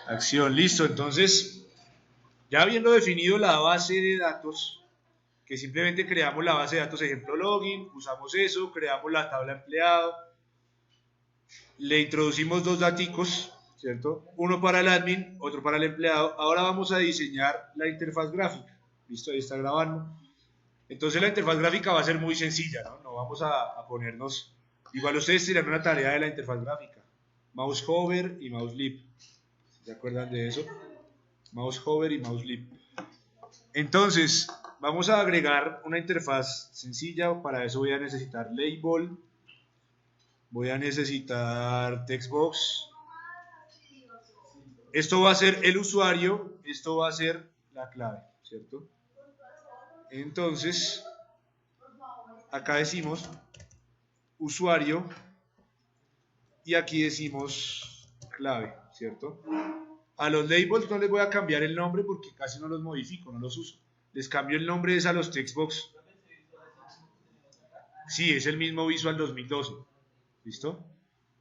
Acción, listo. Entonces, ya habiendo definido la base de datos, que simplemente creamos la base de datos, ejemplo login, usamos eso, creamos la tabla empleado, le introducimos dos daticos, ¿cierto? Uno para el admin, otro para el empleado. Ahora vamos a diseñar la interfaz gráfica. Listo, ahí está grabando. Entonces la interfaz gráfica va a ser muy sencilla, ¿no? No vamos a ponernos... Igual ustedes tienen una tarea de la interfaz gráfica. Mouse hover y mouse lip. ¿Se acuerdan de eso? Mouse hover y mouse lip. Entonces, vamos a agregar una interfaz sencilla. Para eso voy a necesitar label. Voy a necesitar textbox. Esto va a ser el usuario. Esto va a ser la clave, ¿cierto? Entonces, acá decimos usuario y aquí decimos clave, ¿cierto? A los labels no les voy a cambiar el nombre porque casi no los modifico, no los uso. Les cambio el nombre es a los textbox. Sí, es el mismo Visual 2012. ¿Listo?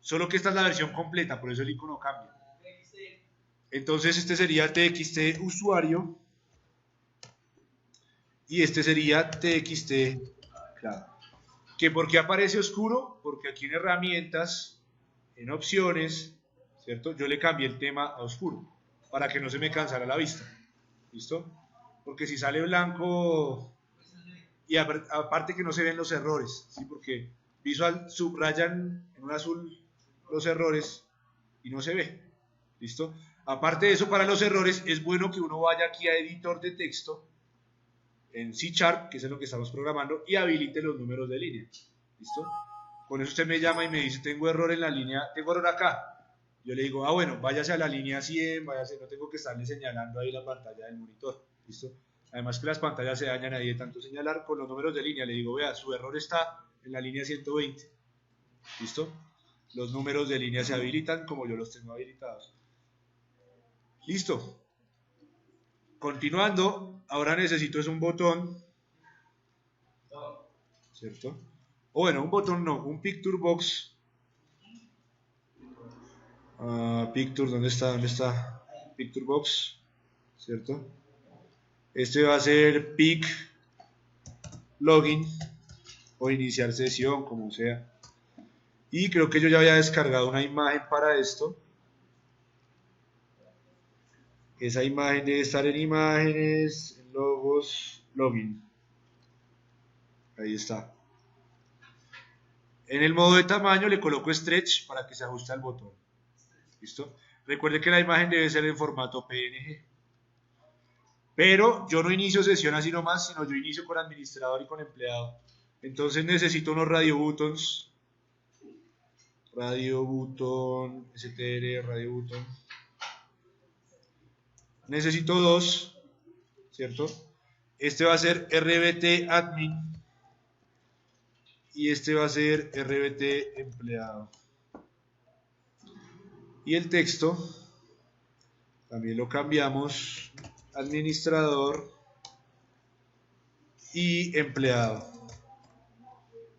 Solo que esta es la versión completa, por eso el icono cambia. Entonces este sería txt usuario y este sería txt clave. ¿Que por qué aparece oscuro? Porque aquí en herramientas, en opciones, ¿cierto? Yo le cambié el tema a oscuro para que no se me cansara la vista. ¿Listo? Porque si sale blanco y aparte que no se ven los errores, ¿sí? Porque Visual subrayan en un azul los errores y no se ve. ¿Listo? Aparte de eso, para los errores es bueno que uno vaya aquí a editor de texto en C#, que es en lo que estamos programando, y habilite los números de línea. ¿Listo? Con eso usted me llama y me dice, tengo error en la línea, tengo error acá. Yo le digo, bueno, váyase a la línea 100, váyase, no tengo que estarle señalando ahí la pantalla del monitor. ¿Listo? Además que las pantallas se dañan ahí de tanto señalar. Con los números de línea le digo, vea, su error está en la línea 120. ¿Listo? Los números de línea se habilitan como yo los tengo habilitados. Listo. Continuando, ahora necesito es un botón, ¿cierto? O bueno, un botón no, un picture box. Picture, ¿dónde está? ¿Dónde está? Picture box, ¿cierto? Este va a ser pic login o iniciar sesión, como sea. Y creo que yo ya había descargado una imagen para esto. Esa imagen debe estar en imágenes, en logos, login. Ahí está. En el modo de tamaño le coloco stretch para que se ajuste al botón. ¿Listo? Recuerde que la imagen debe ser en formato PNG. Pero yo no inicio sesión así nomás, sino yo inicio con administrador y con empleado. Entonces necesito unos radio buttons. Radio button, str, radio button. Necesito dos, ¿cierto? Este va a ser rbt admin y este va a ser rbt empleado. Y el texto también lo cambiamos, administrador y empleado.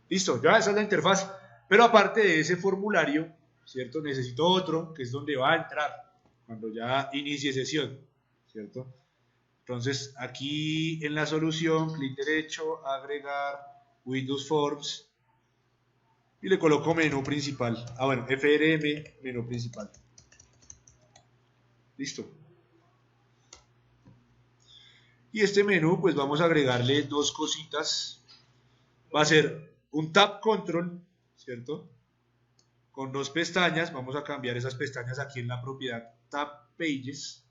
Listo, ya esa es la interfaz. Pero aparte de ese formulario, ¿cierto? Necesito otro que es donde va a entrar cuando ya inicie sesión, ¿cierto? Entonces aquí en la solución, clic derecho, agregar Windows Forms y le coloco menú principal. Bueno, FRM, menú principal. Listo. Y este menú, pues vamos a agregarle dos cositas. Va a ser un Tab Control, ¿cierto? Con dos pestañas. Vamos a cambiar esas pestañas aquí en la propiedad Tab Pages.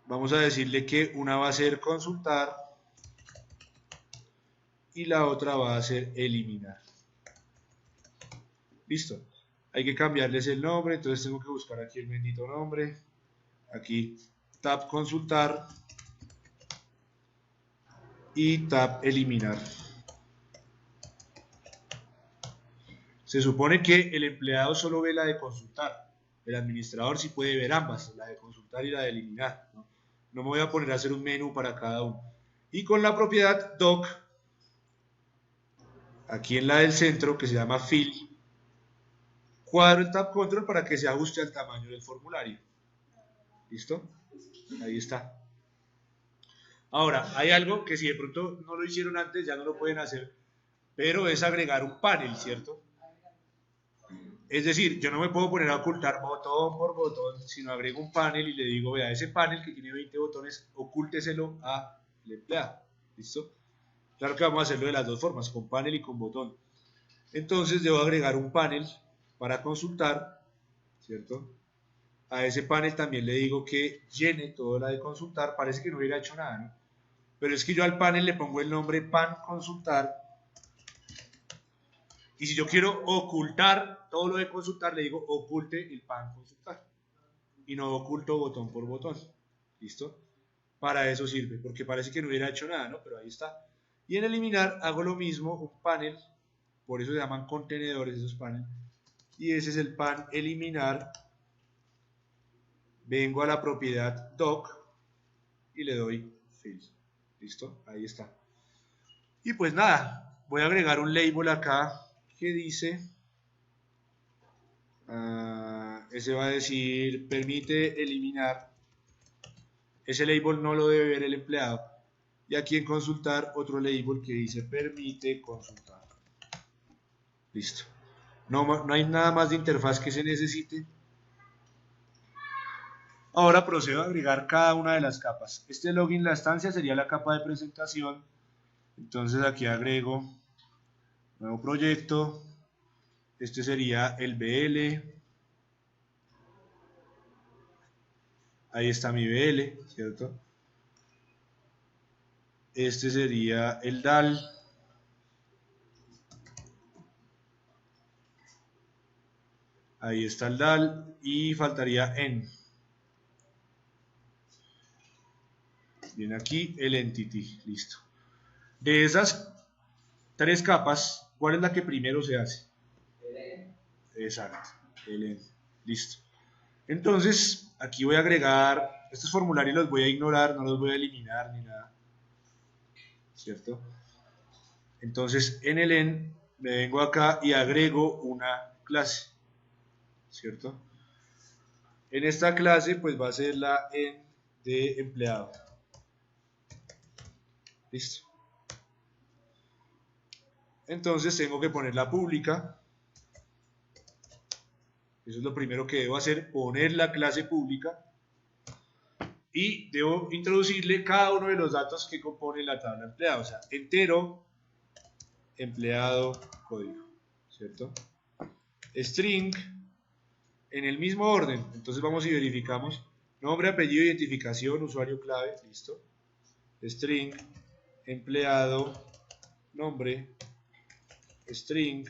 Vamos a decirle que una va a ser consultar y la otra va a ser eliminar. Listo. Hay que cambiarles el nombre, entonces tengo que buscar aquí el bendito nombre. Aquí tab consultar y tab eliminar. Se supone que el empleado solo ve la de consultar. El administrador sí puede ver ambas, la de consultar y la de eliminar. No me voy a poner a hacer un menú para cada uno. Y con la propiedad doc, aquí en la del centro, que se llama fill, cuadro el Tab Control para que se ajuste al tamaño del formulario. ¿Listo? Ahí está. Ahora, hay algo que si de pronto no lo hicieron antes, ya no lo pueden hacer, pero es agregar un panel, ¿cierto? Es decir, yo no me puedo poner a ocultar botón por botón, sino agrego un panel y le digo, vea, ese panel que tiene 20 botones, ocúlteselo al empleado. ¿Listo? Claro que vamos a hacerlo de las dos formas, con panel y con botón. Entonces debo agregar un panel para consultar, ¿cierto? A ese panel también le digo que llene todo la de consultar. Parece que no hubiera hecho nada, ¿no? Pero es que yo al panel le pongo el nombre pan consultar. Y si yo quiero ocultar todo lo de consultar, le digo oculte el pan consultar. Y no oculto botón por botón. ¿Listo? Para eso sirve, porque parece que no hubiera hecho nada, ¿no? Pero ahí está. Y en eliminar hago lo mismo, un panel, por eso se llaman contenedores esos paneles. Y ese es el pan eliminar. Vengo a la propiedad doc y le doy fill. ¿Listo? Ahí está. Y pues nada, voy a agregar un label acá que dice, ese va a decir, permite eliminar. Ese label no lo debe ver el empleado. Y aquí en consultar, otro label que dice, permite consultar. Listo. No hay nada más de interfaz que se necesite. Ahora procedo a agregar cada una de las capas. Este login, la estancia, sería la capa de presentación. Entonces aquí agrego nuevo proyecto. Este sería el BL. Ahí está mi BL, ¿cierto? Este sería el DAL. Ahí está el DAL. Y faltaría EN. Viene aquí el Entity. Listo. De esas tres capas, ¿cuál es la que primero se hace? El EN. Exacto. El EN. Listo. Entonces, aquí voy a agregar, estos formularios los voy a ignorar, no los voy a eliminar ni nada, ¿cierto? Entonces, en el en me vengo acá y agrego una clase, ¿cierto? En esta clase, pues va a ser la en de empleado. Listo. Entonces, tengo que ponerla pública. Eso es lo primero que debo hacer, poner la clase pública. Y debo introducirle cada uno de los datos que compone la tabla empleado, o sea, entero, empleado, código, ¿cierto? String, en el mismo orden, entonces vamos y verificamos, nombre, apellido, identificación, usuario, clave, listo. String, empleado, nombre, string,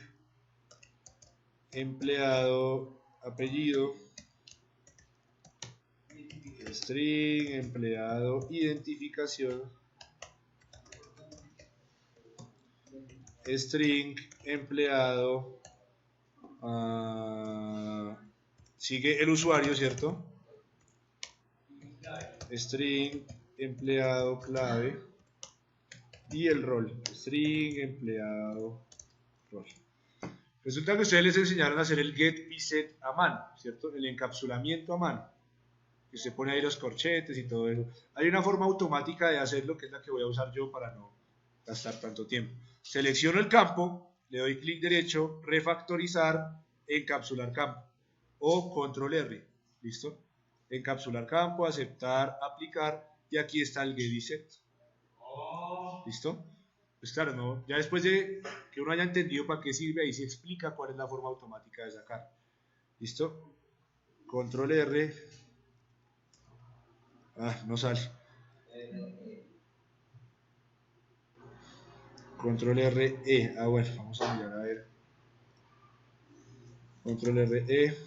empleado, apellido, string, empleado, identificación, string, empleado, sigue el usuario, ¿cierto? String, empleado, clave, y el rol, string, empleado, rol. Resulta que ustedes les enseñaron a hacer el get y set a mano, ¿cierto? El encapsulamiento a mano. Que usted pone ahí los corchetes y todo eso. Hay una forma automática de hacerlo que es la que voy a usar yo para no gastar tanto tiempo. Selecciono el campo, le doy clic derecho, refactorizar, encapsular campo o control R, ¿listo? Encapsular campo, aceptar, aplicar y aquí está el get y set. ¿Listo? Pues claro, no, ya después de que uno haya entendido para qué sirve, ahí se explica cuál es la forma automática de sacar. ¿Listo? Control R. No sale. Control R, E. Bueno, vamos a mirar a ver. Control R, E.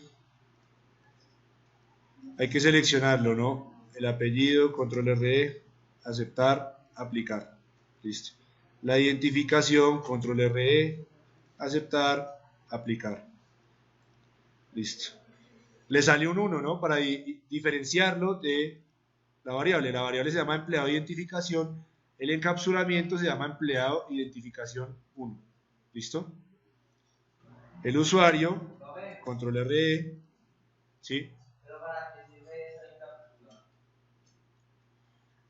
Hay que seleccionarlo, ¿no? El apellido, control R, E. Aceptar, aplicar. Listo. La identificación, control R, E. Aceptar, aplicar. Listo. Le sale un 1, ¿no? Para diferenciarlo de la variable. La variable se llama empleado identificación. El encapsulamiento se llama empleado identificación 1. ¿Listo? El usuario, control R, ¿sí? ¿Pero para qué sirve esa encapsulada?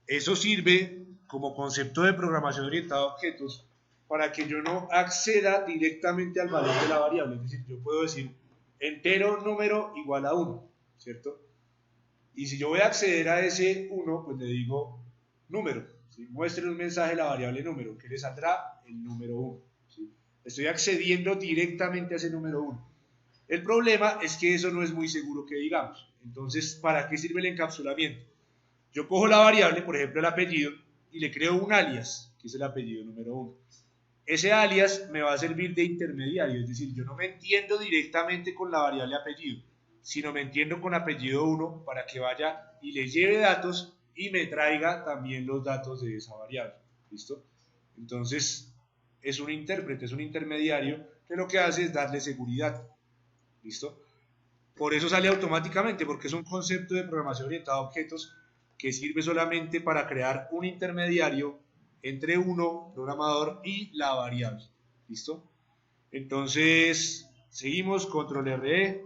Eso sirve como concepto de programación orientada a objetos para que yo no acceda directamente al valor de la variable. Es decir, yo puedo decir entero número igual a 1, ¿cierto? Y si yo voy a acceder a ese 1, pues le digo número. ¿Sí? Muestre un mensaje a la variable número, que le saldrá el número 1. ¿Sí? Estoy accediendo directamente a ese número 1. El problema es que eso no es muy seguro que digamos. Entonces, ¿para qué sirve el encapsulamiento? Yo cojo la variable, por ejemplo el apellido, y le creo un alias, que es el apellido número 1. Ese alias me va a servir de intermediario, es decir, yo no me entiendo directamente con la variable apellido, sino me entiendo con apellido 1 para que vaya y le lleve datos y me traiga también los datos de esa variable. ¿Listo? Entonces, es un intérprete, es un intermediario que lo que hace es darle seguridad. ¿Listo? Por eso sale automáticamente, porque es un concepto de programación orientada a objetos que sirve solamente para crear un intermediario entre uno, programador, y la variable. ¿Listo? Entonces, seguimos, control R,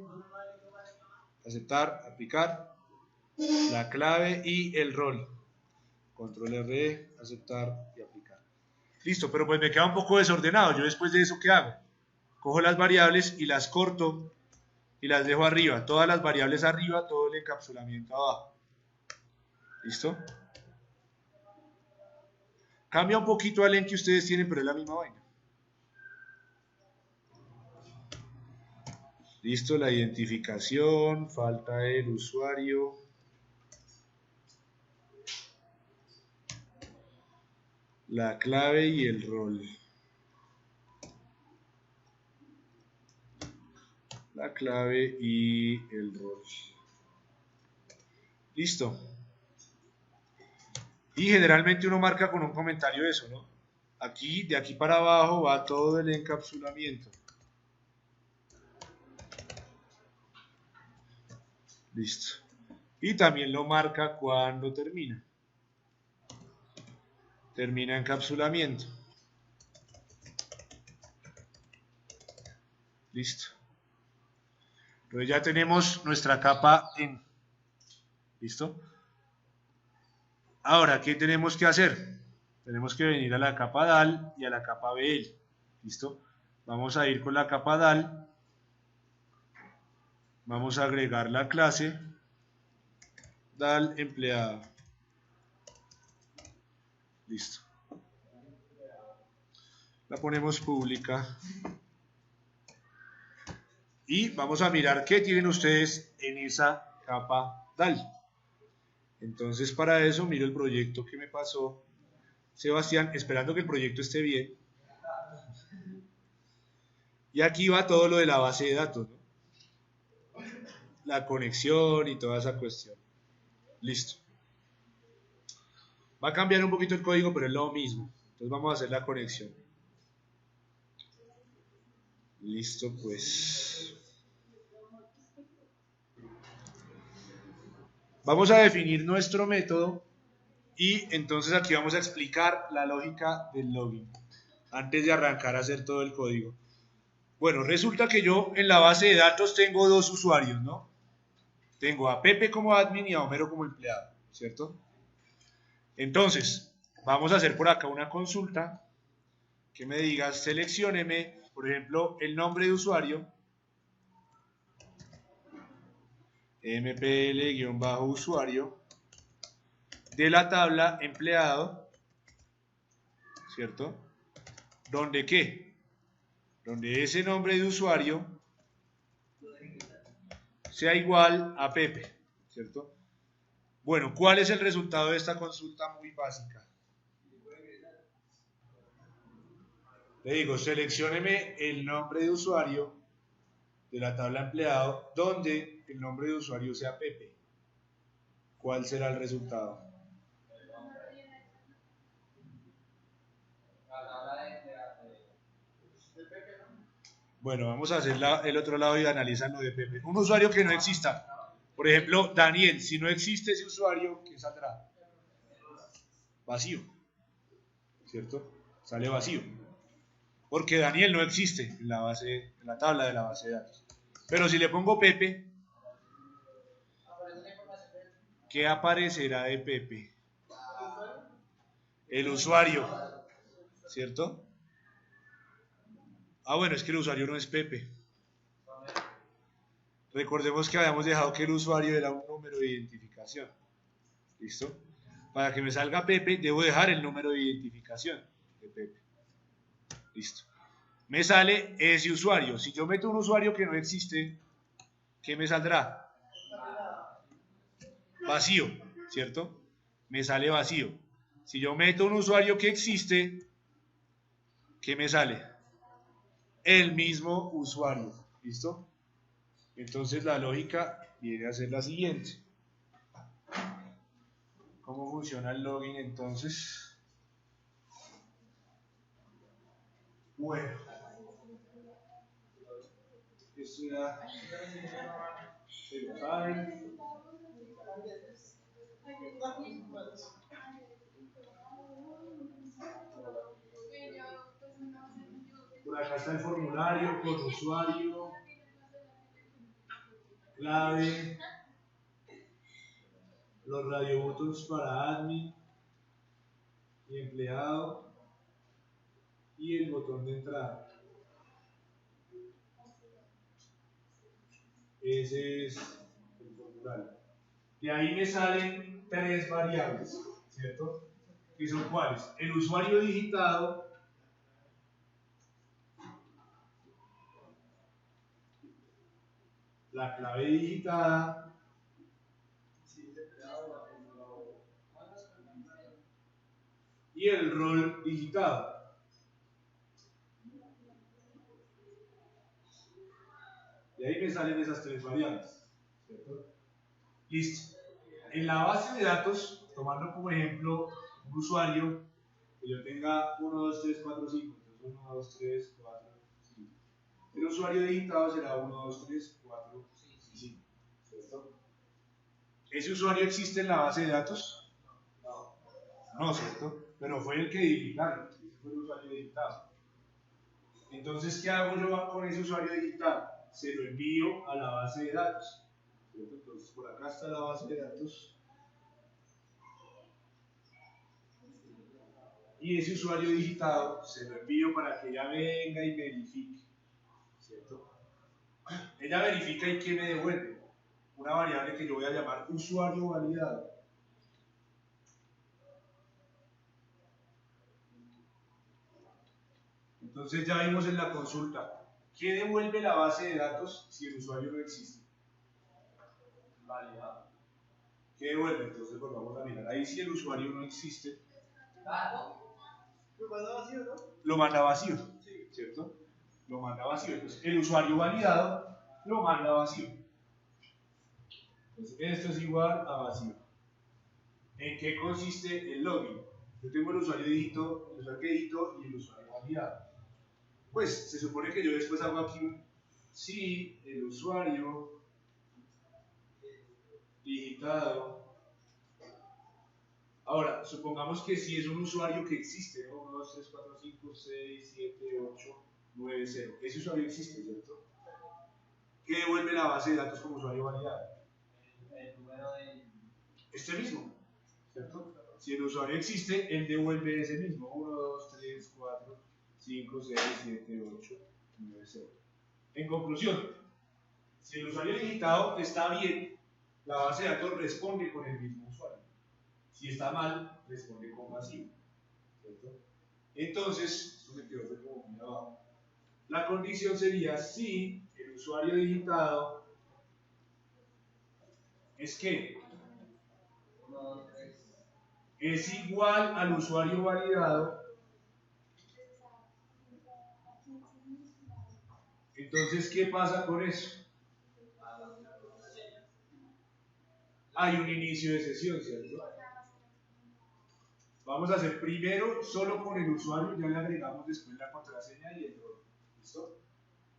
aceptar, aplicar, la clave y el rol. Control R, aceptar y aplicar. Listo, pero pues me queda un poco desordenado. Yo después de eso, ¿qué hago? Cojo las variables y las corto y las dejo arriba. Todas las variables arriba, todo el encapsulamiento abajo. ¿Listo? Cambia un poquito al len que ustedes tienen, pero es la misma vaina. Listo, la identificación, falta el usuario. La clave y el rol. La clave y el rol. Listo. Y generalmente uno marca con un comentario eso, ¿no? Aquí, de aquí para abajo va todo el encapsulamiento. Listo. Y también lo marca cuando termina. Termina encapsulamiento. Listo. Entonces ya tenemos nuestra capa en. ¿Listo? Ahora, ¿qué tenemos que hacer? Tenemos que venir a la capa DAL y a la capa BL. ¿Listo? Vamos a ir con la capa DAL. Vamos a agregar la clase DAL empleado. Listo. La ponemos pública. Y vamos a mirar qué tienen ustedes en esa capa DAL. Entonces, para eso, miro el proyecto que me pasó Sebastián, esperando que el proyecto esté bien. Y aquí va todo lo de la base de datos, ¿no? La conexión y toda esa cuestión. Listo. Va a cambiar un poquito el código, pero es lo mismo. Entonces vamos a hacer la conexión. Listo, pues. Vamos a definir nuestro método y entonces aquí vamos a explicar la lógica del login antes de arrancar a hacer todo el código. Bueno, resulta que yo en la base de datos tengo dos usuarios, ¿no? Tengo a Pepe como admin y a Homero como empleado, ¿cierto? Entonces, vamos a hacer por acá una consulta que me diga, seleccióneme, por ejemplo, el nombre de usuario, mpl-usuario, de la tabla empleado, ¿cierto? ¿Donde qué? Donde ese nombre de usuario sea igual a Pepe, ¿cierto? Bueno, ¿cuál es el resultado de esta consulta muy básica? Le digo, seleccióneme el nombre de usuario de la tabla empleado donde el nombre de usuario sea Pepe. ¿Cuál será el resultado? Bueno, vamos a hacer el otro lado y analizar lo de Pepe. Un usuario que no exista. Por ejemplo, Daniel, si no existe ese usuario, ¿qué saldrá? Vacío. ¿Cierto? Sale vacío. Porque Daniel no existe en la tabla de la base de datos. Pero si le pongo Pepe, ¿qué aparecerá de Pepe? El usuario, ¿cierto? Ah, bueno, es que el usuario no es Pepe. Recordemos que habíamos dejado que el usuario era un número de identificación. ¿Listo? Para que me salga Pepe, debo dejar el número de identificación de Pepe. Listo. Me sale ese usuario. Si yo meto un usuario que no existe, ¿qué me saldrá? Vacío, ¿cierto? Me sale vacío. Si yo meto un usuario que existe, ¿qué me sale? El mismo usuario. ¿Listo? Entonces la lógica viene a ser la siguiente. ¿Cómo funciona el login entonces? Bueno, esto ya se lo saben. Por acá está el formulario con usuario, clave, los radiobuttons para admin y empleado y el botón de entrada. Ese es el formulario. De ahí me salen tres variables, ¿cierto? ¿Que son cuáles? El usuario digitado, la clave digitada y el rol digitado. De ahí me salen esas tres variables, ¿cierto? Listo. En la base de datos, tomando como ejemplo un usuario que yo tenga 1, 2, 3, 4, 5, entonces 1, 2, 3, 4, 5. El usuario digitado será 1, 2, 3, 4, 5, ¿cierto? ¿Ese usuario existe en la base de datos? No, ¿cierto? Pero fue el que digitaron, ese fue el usuario digitado. Entonces, ¿qué hago yo con ese usuario digitado? Se lo envío a la base de datos, ¿cierto? Entonces, por acá está la base de datos. Y ese usuario digitado se lo envío para que ella venga y verifique, ¿cierto? Ella verifica y ¿qué me devuelve? Una variable que yo voy a llamar usuario validado. Entonces ya vimos en la consulta, ¿qué devuelve la base de datos si el usuario no existe? Validado. ¿Qué devuelve? Entonces pues vamos a mirar, ahí si el usuario no existe, lo manda vacío, ¿no? Lo manda vacío, ¿cierto? Lo manda vacío. Entonces el usuario validado lo manda vacío. Entonces esto es igual a vacío. ¿En qué consiste el login? Yo tengo el usuario dígito, el usuario que digito y el usuario validado. Pues se supone que yo después hago aquí un si el usuario digitado. Ahora, supongamos que si es un usuario que existe, ¿no? 1, 2, 3, 4, 5, 6, 7, 8, 9, 0. Ese usuario existe, ¿cierto? ¿Qué devuelve la base de datos como usuario validado? El número de... Este mismo, ¿cierto? Si el usuario existe, él devuelve ese mismo. 1, 2, 3, 4, 5, 6, 7, 8, 9, 0. En conclusión, si el usuario digitado está bien, la base de datos responde con el mismo usuario. Si está mal, responde con vacío, ¿cierto? Entonces, esto me quedó como muy abajo. La condición sería si el usuario digitado es que es igual al usuario validado. Entonces, ¿qué pasa con eso? Hay un inicio de sesión, ¿cierto? Vamos a hacer primero solo con el usuario, ya le agregamos después la contraseña y el rol. ¿Listo?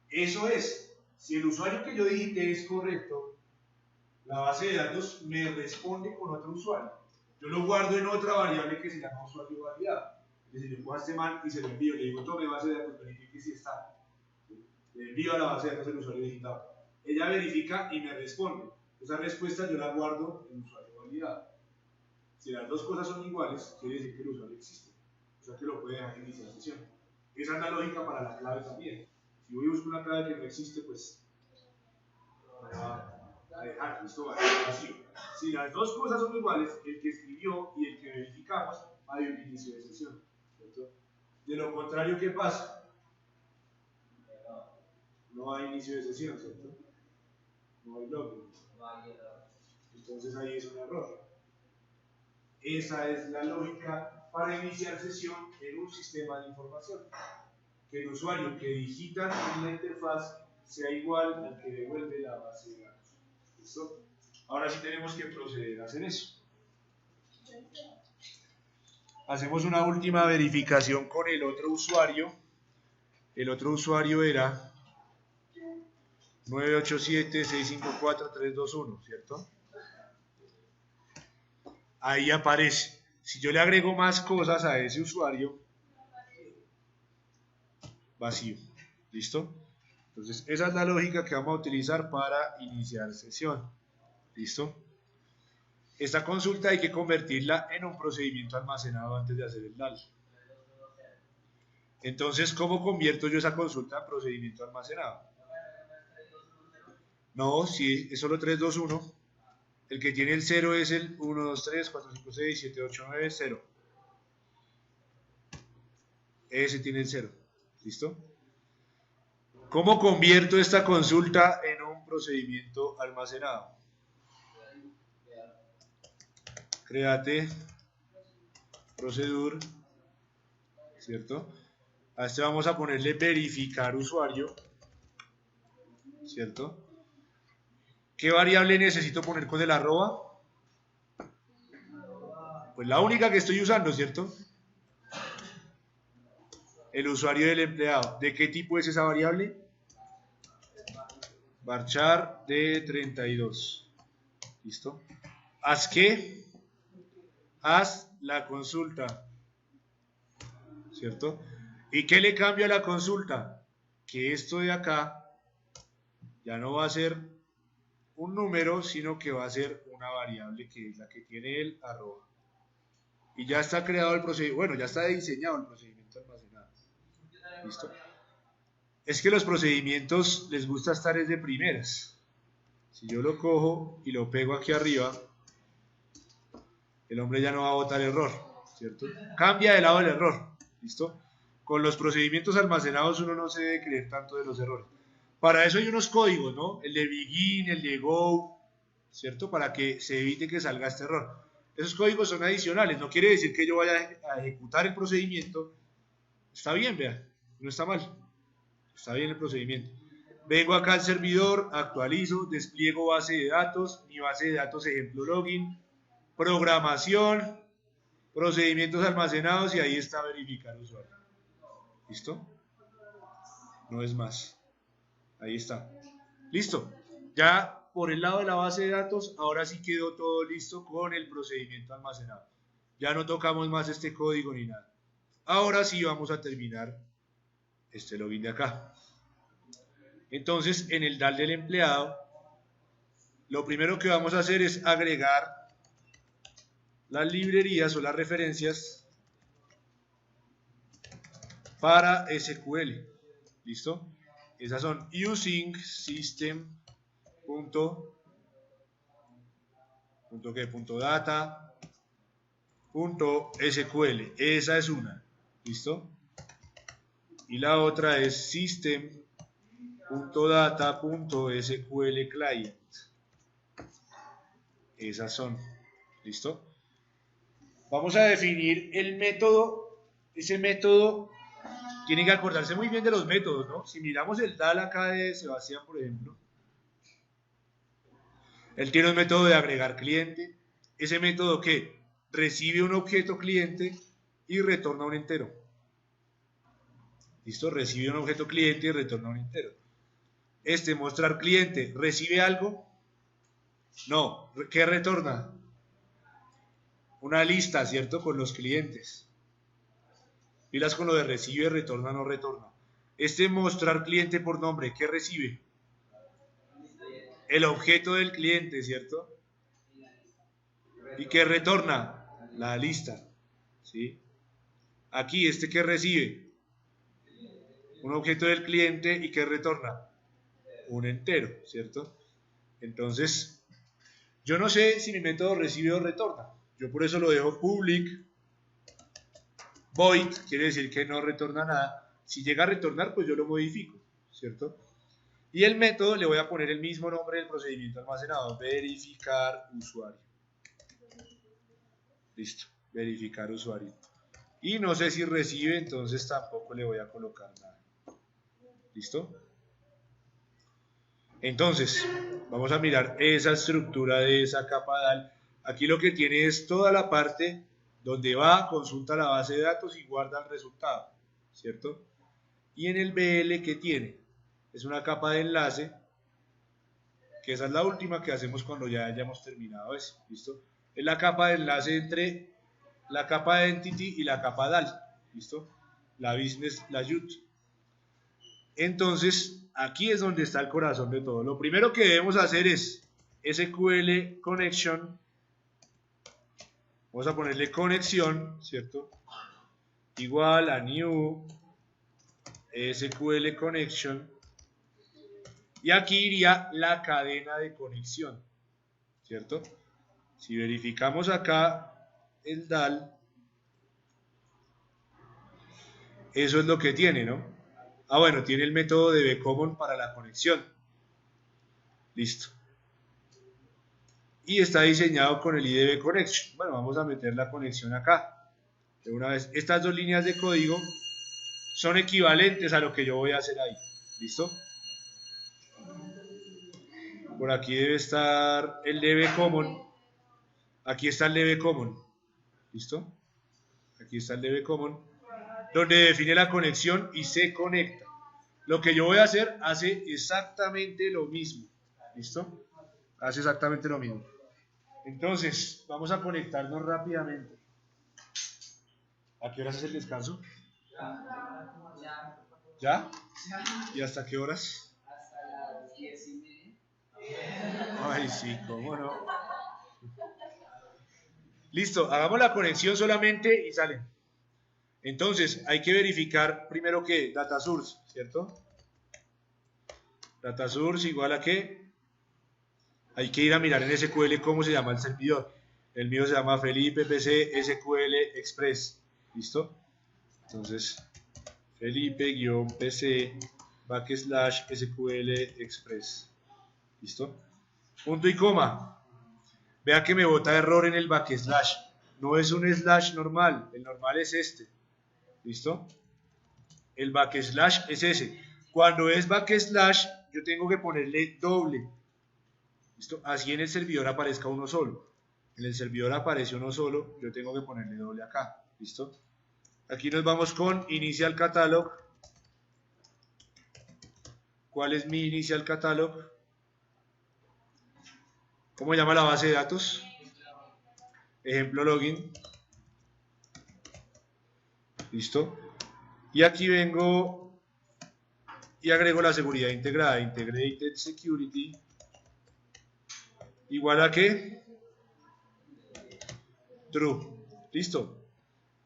Eso es, si el usuario que yo digité es correcto, la base de datos me responde con otro usuario. Yo lo guardo en otra variable que se llama usuario validado. Es decir, yo cojo a este man y se lo envío, le digo, tome base de datos, verifique si está. Le envío a la base de datos el usuario digitado. ella verifica y me responde. Esa respuesta yo la guardo en usuario validado. Si las dos cosas son iguales, quiere decir que el usuario existe. O sea que lo puede dejar iniciar sesión. Esa es la lógica para la clave también. Si voy a buscar una clave que no existe, pues me va a dejar, esto va a dejar vacío. Si las dos cosas son iguales, el que escribió y el que verificamos, hay un inicio de sesión, ¿cierto? De lo contrario, ¿qué pasa? No hay inicio de sesión, ¿cierto? No hay login. Entonces ahí es un error. Esa es la lógica para iniciar sesión en un sistema de información. Que el usuario que digita en la interfaz sea igual al que devuelve la base de datos. ¿Listo? Ahora sí tenemos que proceder a hacer eso. Hacemos una última verificación con el otro usuario. El otro usuario era 987-654-321, ¿cierto? Ahí aparece. Si yo le agrego más cosas a ese usuario, vacío. ¿Listo? Entonces, esa es la lógica que vamos a utilizar para iniciar sesión. ¿Listo? Esta consulta hay que convertirla en un procedimiento almacenado antes de hacer el DAL. Entonces, ¿cómo convierto yo esa consulta en procedimiento almacenado? No, si es solo 321. El que tiene el 0 es el 1, 2, 3, 4, 5, 6, 7, 8, 9, 0. Ese tiene el 0. ¿Listo? ¿Cómo convierto esta consulta en un procedimiento almacenado? Créate procedure, ¿cierto? A este vamos a ponerle verificar usuario, ¿cierto? ¿Qué variable necesito poner con el arroba? Pues la única que estoy usando, ¿cierto? El usuario del empleado. ¿De qué tipo es esa variable? Varchar de 32. ¿Listo? ¿Haz qué? Haz la consulta, ¿cierto? ¿Y qué le cambio a la consulta? Que esto de acá ya no va a ser un número, sino que va a ser una variable que es la que tiene el arroba. Y ya está creado el procedimiento, bueno, ya está diseñado el procedimiento almacenado. ¿Listo? Es que los procedimientos les gusta estar desde primeras. Si yo lo cojo y lo pego aquí arriba, el hombre ya no va a botar error, ¿cierto? Cambia de lado el error, ¿listo? Con los procedimientos almacenados uno no se debe creer tanto de los errores. Para eso hay unos códigos, ¿no? El de begin, el de go, ¿cierto? Para que se evite que salga este error. Esos códigos son adicionales, no quiere decir que yo vaya a ejecutar el procedimiento. Está bien, vean, no está mal. Está bien el procedimiento. Vengo acá al servidor, actualizo, despliego base de datos, mi base de datos ejemplo login, programación, procedimientos almacenados y ahí está verificar usuario. ¿Listo? No es más. Ahí está. Listo. Ya por el lado de la base de datos, ahora sí quedó todo listo con el procedimiento almacenado. Ya no tocamos más este código ni nada. Ahora sí vamos a terminar este login de acá. Entonces, en el DAL del empleado, lo primero que vamos a hacer es agregar las librerías o las referencias para SQL. ¿Listo? Esas son using system data .sql. Esa es una. ¿Listo? Y la otra es system.data.sql client. Esas son. ¿Listo? Vamos a definir el método. Ese método tiene que acordarse muy bien de los métodos, ¿no? Si miramos el DAL acá de Sebastián, por ejemplo, él tiene un método de agregar cliente. Ese método que recibe un objeto cliente y retorna un entero. ¿Listo? Recibe un objeto cliente y retorna un entero. Este mostrar cliente, ¿recibe algo? No. ¿Qué retorna? Una lista, ¿cierto? Con los clientes. Pilas con lo de recibe, retorna, no retorna. Este mostrar cliente por nombre, ¿qué recibe? el objeto del cliente, ¿cierto? ¿Y qué retorna? La lista, ¿sí? Aquí, este que recibe un objeto del cliente y que retorna un entero, ¿cierto? Entonces, yo no sé si mi método recibe o retorna. Yo por eso lo dejo public void, quiere decir que no retorna nada. Si llega a retornar, pues yo lo modifico, ¿cierto? Y el método le voy a poner el mismo nombre del procedimiento almacenado, verificar usuario. Listo, verificar usuario. Y no sé si recibe, entonces tampoco le voy a colocar nada. ¿Listo? Entonces, vamos a mirar esa estructura de esa capa DAL. Aquí lo que tiene es toda la parte donde va, consulta la base de datos y guarda el resultado, ¿cierto? Y en el BL, ¿qué tiene? Es una capa de enlace, que esa es la última que hacemos cuando ya hayamos terminado eso, ¿listo? Es la capa de enlace entre la capa de entity y la capa DAL, ¿listo? La business, la UT. Entonces, aquí es donde está el corazón de todo. Lo primero que debemos hacer es SQL connection. Vamos a ponerle conexión, ¿cierto? Igual a new SQL connection. Y aquí iría la cadena de conexión, ¿cierto? Si verificamos acá el DAL, eso es lo que tiene, ¿no? Ah, bueno, tiene el método de bcommon para la conexión. Listo. Y está diseñado con el IDB connection. Bueno, vamos a meter la conexión acá. De una vez, estas dos líneas de código son equivalentes a lo que yo voy a hacer ahí. ¿Listo? Por aquí debe estar el DB common. Aquí está el DB common. ¿Listo? Aquí está el DB common, donde define la conexión y se conecta. Lo que yo voy a hacer hace exactamente lo mismo. ¿Listo? Hace exactamente lo mismo. Entonces, vamos a conectarnos rápidamente. ¿A qué horas es el descanso? ¿Ya? ¿Y hasta qué horas? Hasta las 10:30. Ay, sí, cómo no. Listo, hagamos la conexión solamente y salen. Entonces, hay que verificar primero que data source, ¿cierto? Data source igual a qué. Hay que ir a mirar en SQL cómo se llama el servidor. El mío se llama Felipe PC SQL Express. ¿Listo? Entonces, Felipe-PC / SQL Express. ¿Listo? Punto y coma. Vea que me bota error en el backslash. No es un slash normal. El normal es este. ¿Listo? El backslash es ese. Cuando es backslash, yo tengo que ponerle doble. ¿Listo? Así en el servidor aparezca uno solo. En el servidor aparece uno solo, yo tengo que ponerle doble acá. ¿Listo? Aquí nos vamos con initial catalog. ¿Cuál es mi initial catalog? ¿Cómo se llama la base de datos? Ejemplo login. ¿Listo? Y aquí vengo y agrego la seguridad integrada. Integrated Security. ¿Igual a qué? True. ¿Listo?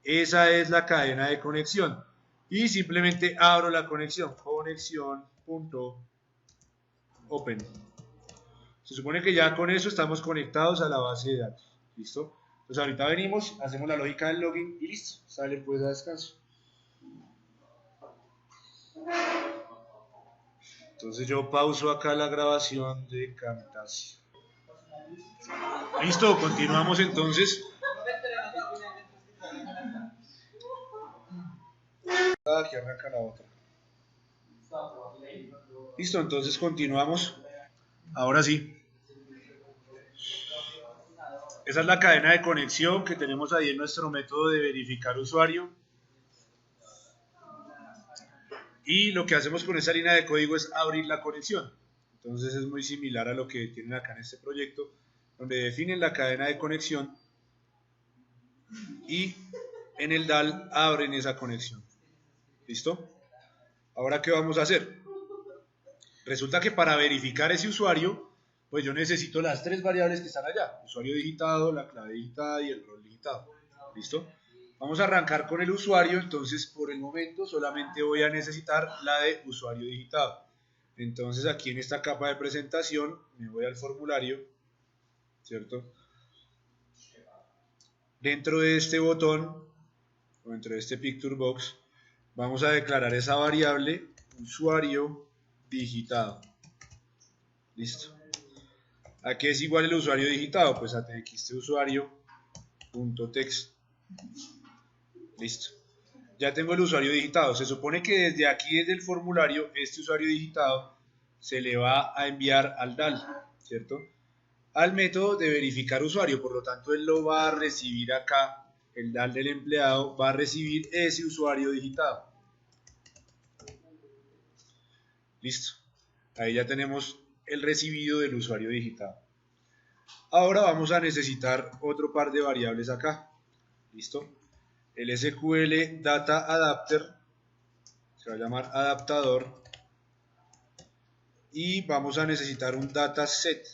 Esa es la cadena de conexión. Y simplemente abro la conexión. Conexión.open. Se supone que ya con eso estamos conectados a la base de datos. ¿Listo? Entonces ahorita venimos, hacemos la lógica del login y listo. Sale pues a descanso. Entonces yo pauso acá la grabación de Camtasia. Listo, continuamos entonces. Aquí arranca la otra. Listo, entonces continuamos. Ahora sí. Esa es la cadena de conexión que tenemos ahí en nuestro método de verificar usuario. Y lo que hacemos con esa línea de código es abrir la conexión. Entonces es muy similar a lo que tienen acá en este proyecto, donde definen la cadena de conexión y en el DAL abren esa conexión. ¿Listo? Ahora, ¿qué vamos a hacer? Resulta que para verificar ese usuario, pues yo necesito las tres variables que están allá, usuario digitado, la clave digitada y el rol digitado. ¿Listo? Vamos a arrancar con el usuario, entonces por el momento solamente voy a necesitar la de usuario digitado. Entonces aquí en esta capa de presentación me voy al formulario, ¿cierto? Dentro de este botón, o dentro de este picture box, vamos a declarar esa variable usuario digitado. Listo. ¿A qué es igual el usuario digitado? Pues a txtusuario.text. Listo. Ya tengo el usuario digitado. Se supone que desde aquí, desde el formulario, este usuario digitado se le va a enviar al DAL, ¿cierto? Al método de verificar usuario. Por lo tanto, él lo va a recibir acá. El DAL del empleado va a recibir ese usuario digitado. Listo. Ahí ya tenemos el recibido del usuario digitado. Ahora vamos a necesitar otro par de variables acá. ¿Listo? El SQL Data Adapter se va a llamar adaptador y vamos a necesitar un dataset.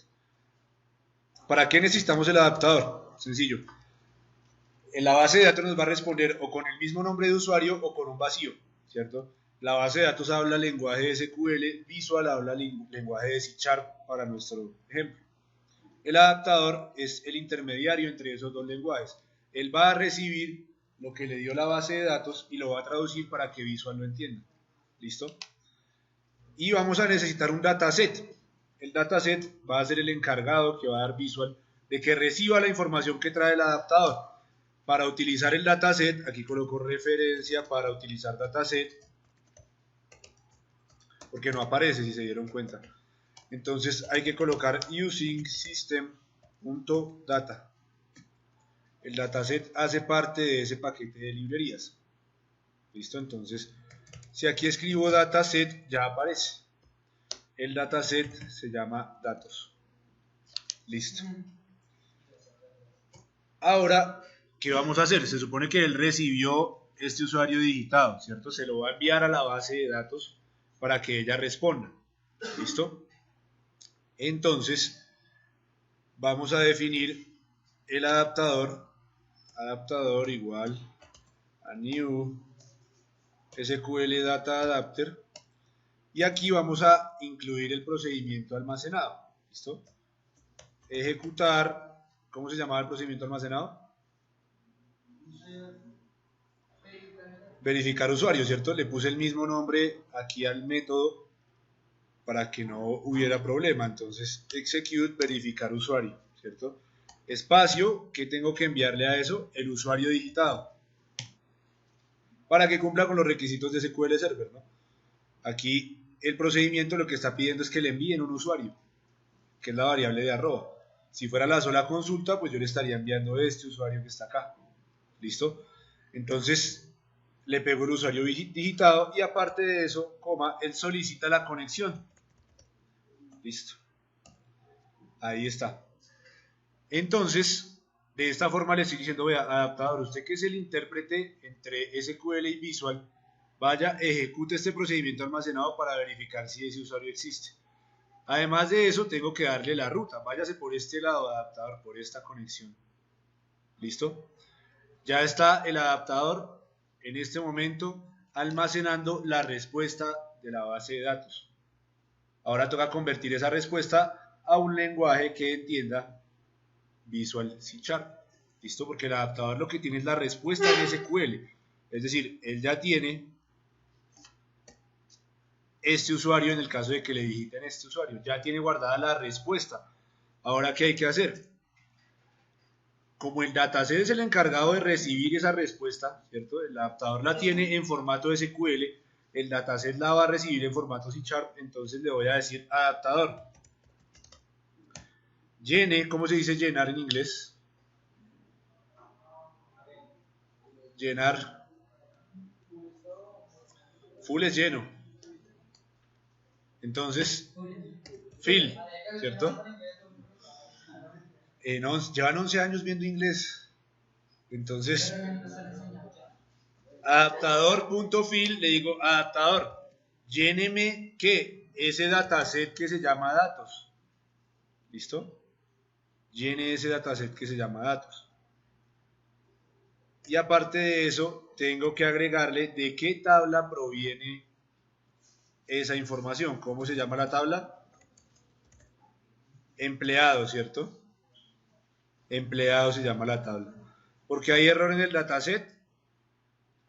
¿Para qué necesitamos el adaptador? Sencillo. En la base de datos nos va a responder o con el mismo nombre de usuario o con un vacío, ¿cierto? La base de datos habla lenguaje de SQL, Visual habla lenguaje de C# para nuestro ejemplo. El adaptador es el intermediario entre esos dos lenguajes. Él va a recibir lo que le dio la base de datos y lo va a traducir para que Visual lo entienda. ¿Listo? Y vamos a necesitar un dataset. El dataset va a ser el encargado que va a dar Visual de que reciba la información que trae el adaptador. Para utilizar el dataset, aquí coloco referencia para utilizar dataset, porque no aparece si se dieron cuenta. Entonces hay que colocar using system.data. El dataset hace parte de ese paquete de librerías. ¿Listo? Entonces, si aquí escribo dataset, ya aparece. El dataset se llama datos. Listo. Ahora, ¿qué vamos a hacer? Se supone que él recibió este usuario digitado, ¿cierto? Se lo va a enviar a la base de datos para que ella responda. ¿Listo? Entonces, vamos a definir el adaptador igual a new SQL Data Adapter, y aquí vamos a incluir el procedimiento almacenado. ¿Listo? Ejecutar, ¿cómo se llamaba el procedimiento almacenado? Verificar usuario, ¿cierto? Le puse el mismo nombre aquí al método para que no hubiera problema. Entonces, execute verificar usuario, ¿cierto? Espacio, ¿qué tengo que enviarle a eso? El usuario digitado, para que cumpla con los requisitos de SQL Server, ¿no? Aquí el procedimiento lo que está pidiendo es que le envíen un usuario, que es la variable de arroba. Si fuera la sola consulta, pues yo le estaría enviando este usuario que está acá. ¿Listo? Entonces, le pego el usuario digitado y aparte de eso, coma, él solicita la conexión. Listo. Ahí está. Entonces, de esta forma le estoy diciendo, vea, adaptador, usted que es el intérprete entre SQL y Visual, vaya, ejecute este procedimiento almacenado para verificar si ese usuario existe. Además de eso, tengo que darle la ruta. Váyase por este lado, adaptador, por esta conexión. ¿Listo? Ya está el adaptador en este momento almacenando la respuesta de la base de datos. Ahora toca convertir esa respuesta a un lenguaje que entienda Visual C#. ¿Listo? Porque el adaptador lo que tiene es la respuesta en SQL. Es decir, él ya tiene este usuario en el caso de que le digiten este usuario. Ya tiene guardada la respuesta. Ahora, ¿qué hay que hacer? Como el dataset es el encargado de recibir esa respuesta, ¿cierto? El adaptador la tiene en formato SQL, el dataset la va a recibir en formato C#, entonces le voy a decir adaptador. Llene, ¿cómo se dice llenar en inglés? Llenar. Full es lleno. Entonces, fill, ¿cierto? No, llevan 11 años viendo inglés. Entonces, adaptador.fill, le digo, adaptador, lléneme ¿qué? Ese dataset que se llama datos. ¿Listo? Llene ese dataset que se llama datos. Y aparte de eso, tengo que agregarle de qué tabla proviene esa información. ¿Cómo se llama la tabla? Empleado, ¿cierto? Empleado se llama la tabla. ¿Por qué hay error en el dataset?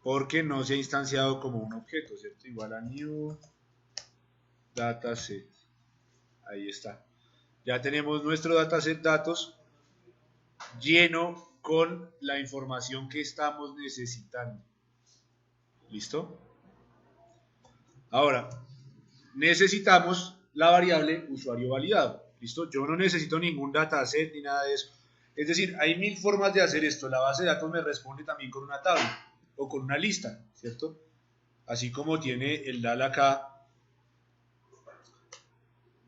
Porque no se ha instanciado como un objeto, ¿cierto? Igual a new dataset. Ahí está. Ya tenemos nuestro dataset datos lleno con la información que estamos necesitando. ¿Listo? Ahora, necesitamos la variable usuario validado. ¿Listo? Yo no necesito ningún dataset ni nada de eso. Es decir, hay 1000 formas de hacer esto. La base de datos me responde también con una tabla o con una lista, ¿cierto? Así como tiene el DAL acá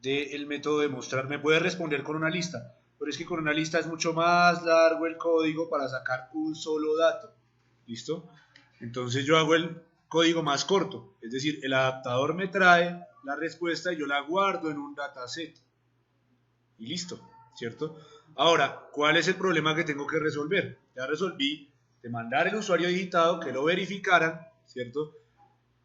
del método de mostrar, me puede responder con una lista. Pero es que con una lista es mucho más largo el código para sacar un solo dato. ¿Listo? Entonces yo hago el código más corto. Es decir, el adaptador me trae la respuesta y yo la guardo en un dataset. Y listo, ¿cierto? Ahora, ¿cuál es el problema que tengo que resolver? Ya resolví de mandar el usuario digitado, que lo verificaran, ¿cierto?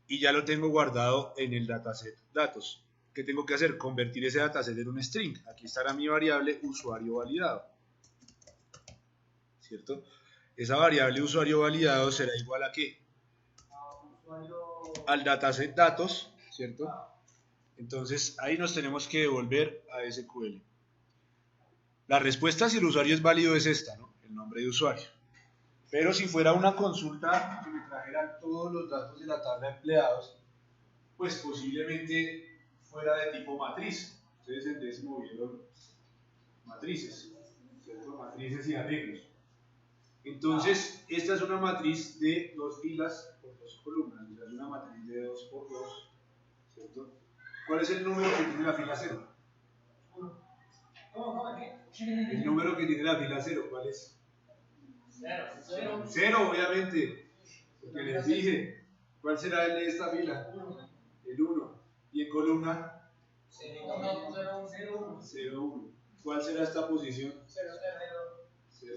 Y ya lo tengo guardado en el dataset datos. ¿Qué tengo que hacer? Convertir ese dataset en un string. Aquí estará mi variable usuario validado, ¿cierto? Esa variable usuario validado será igual a ¿qué? Al dataset datos, ¿cierto? Entonces ahí nos tenemos que devolver a SQL. La respuesta si el usuario es válido es esta, ¿no? El nombre de usuario. Pero si fuera una consulta que me trajera todos los datos de la tabla de empleados, pues posiblemente fuera de tipo matriz. Ustedes en décimo vieron matrices, ¿cierto? Matrices y arreglos. Entonces, esta es una matriz de 2 filas por 2 columnas, o sea, es una matriz de 2 por 2, ¿cierto? ¿Cuál es el número que tiene la fila 0? El número que tiene la fila 0, ¿cuál es? 0, obviamente, porque les dije, ¿cuál será el de esta fila? El 1. ¿Y en columna? 0, 1. ¿Cuál será esta posición? 0,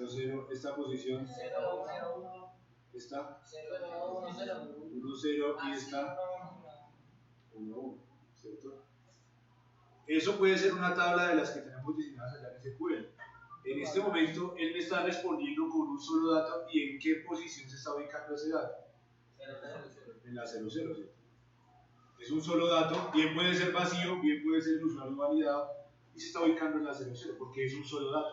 0. ¿Esta posición? ¿Esta? 1, 0. ¿Y esta? 1, 1. ¿Cierto? Eso puede ser una tabla de las que tenemos diseñadas allá en SQL. En este momento, él me está respondiendo con un solo dato y en qué posición se está ubicando ese dato. En la 0, 0, ¿cierto? Es un solo dato, bien puede ser vacío, bien puede ser el usuario validado y se está ubicando en la 0, 0 porque es un solo dato.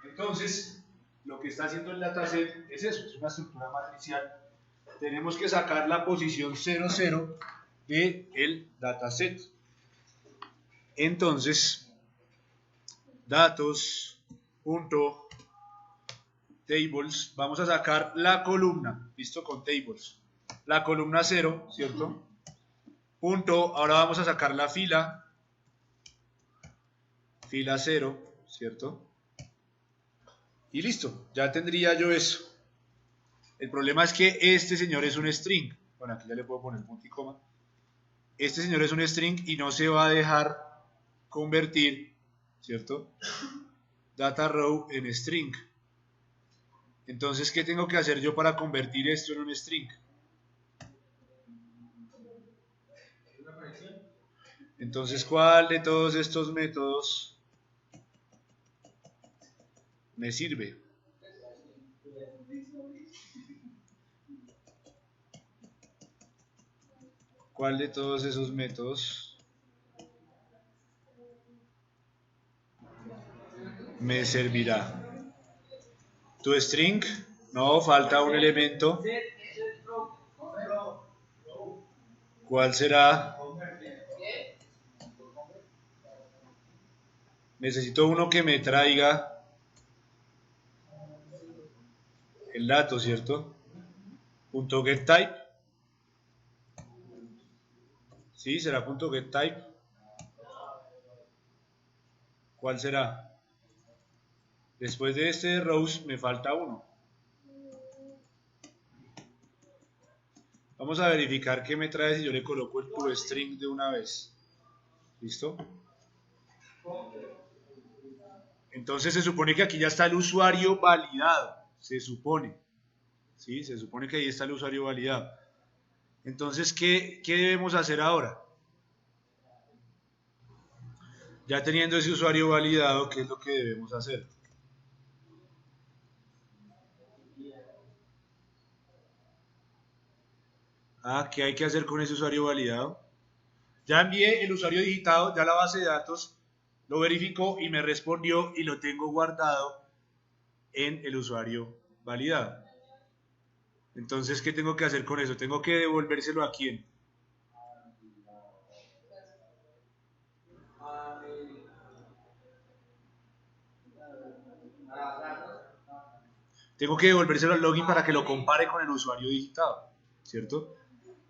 Entonces, lo que está haciendo el dataset es eso, es una estructura matricial. Tenemos que sacar la posición 0, 0 del dataset. Entonces, datos.tables, vamos a sacar la columna, listo, con tables. La columna 0, ¿cierto? Punto, ahora vamos a sacar la fila 0, ¿cierto? Y listo, ya tendría yo eso. El problema es que este señor es un string. Bueno, aquí ya le puedo poner punto y coma. Este señor es un string y no se va a dejar convertir, ¿cierto? Data row en string. Entonces, ¿qué tengo que hacer yo para convertir esto en un string? Entonces, ¿cuál de todos estos métodos me sirve? ¿Cuál de todos esos métodos me servirá? ¿Tu string? No, falta un elemento. ¿Cuál será? Necesito uno que me traiga el dato, ¿cierto? Punto getType. ¿Sí? ¿Será punto getType? ¿Cuál será? Después de este rows me falta uno. Vamos a verificar qué me trae si yo le coloco el toString de una vez. ¿Listo? Entonces se supone que aquí ya está el usuario validado, se supone, ¿sí? Se supone que ahí está el usuario validado. Entonces, ¿qué debemos hacer ahora? Ya teniendo ese usuario validado, ¿qué es lo que debemos hacer? ¿Qué hay que hacer con ese usuario validado? Ya envié el usuario digitado, ya la base de datos lo verificó y me respondió y lo tengo guardado en el usuario validado. Entonces, ¿qué tengo que hacer con eso? Tengo que devolvérselo a quién. Tengo que devolvérselo al login para que lo compare con el usuario digitado, ¿cierto?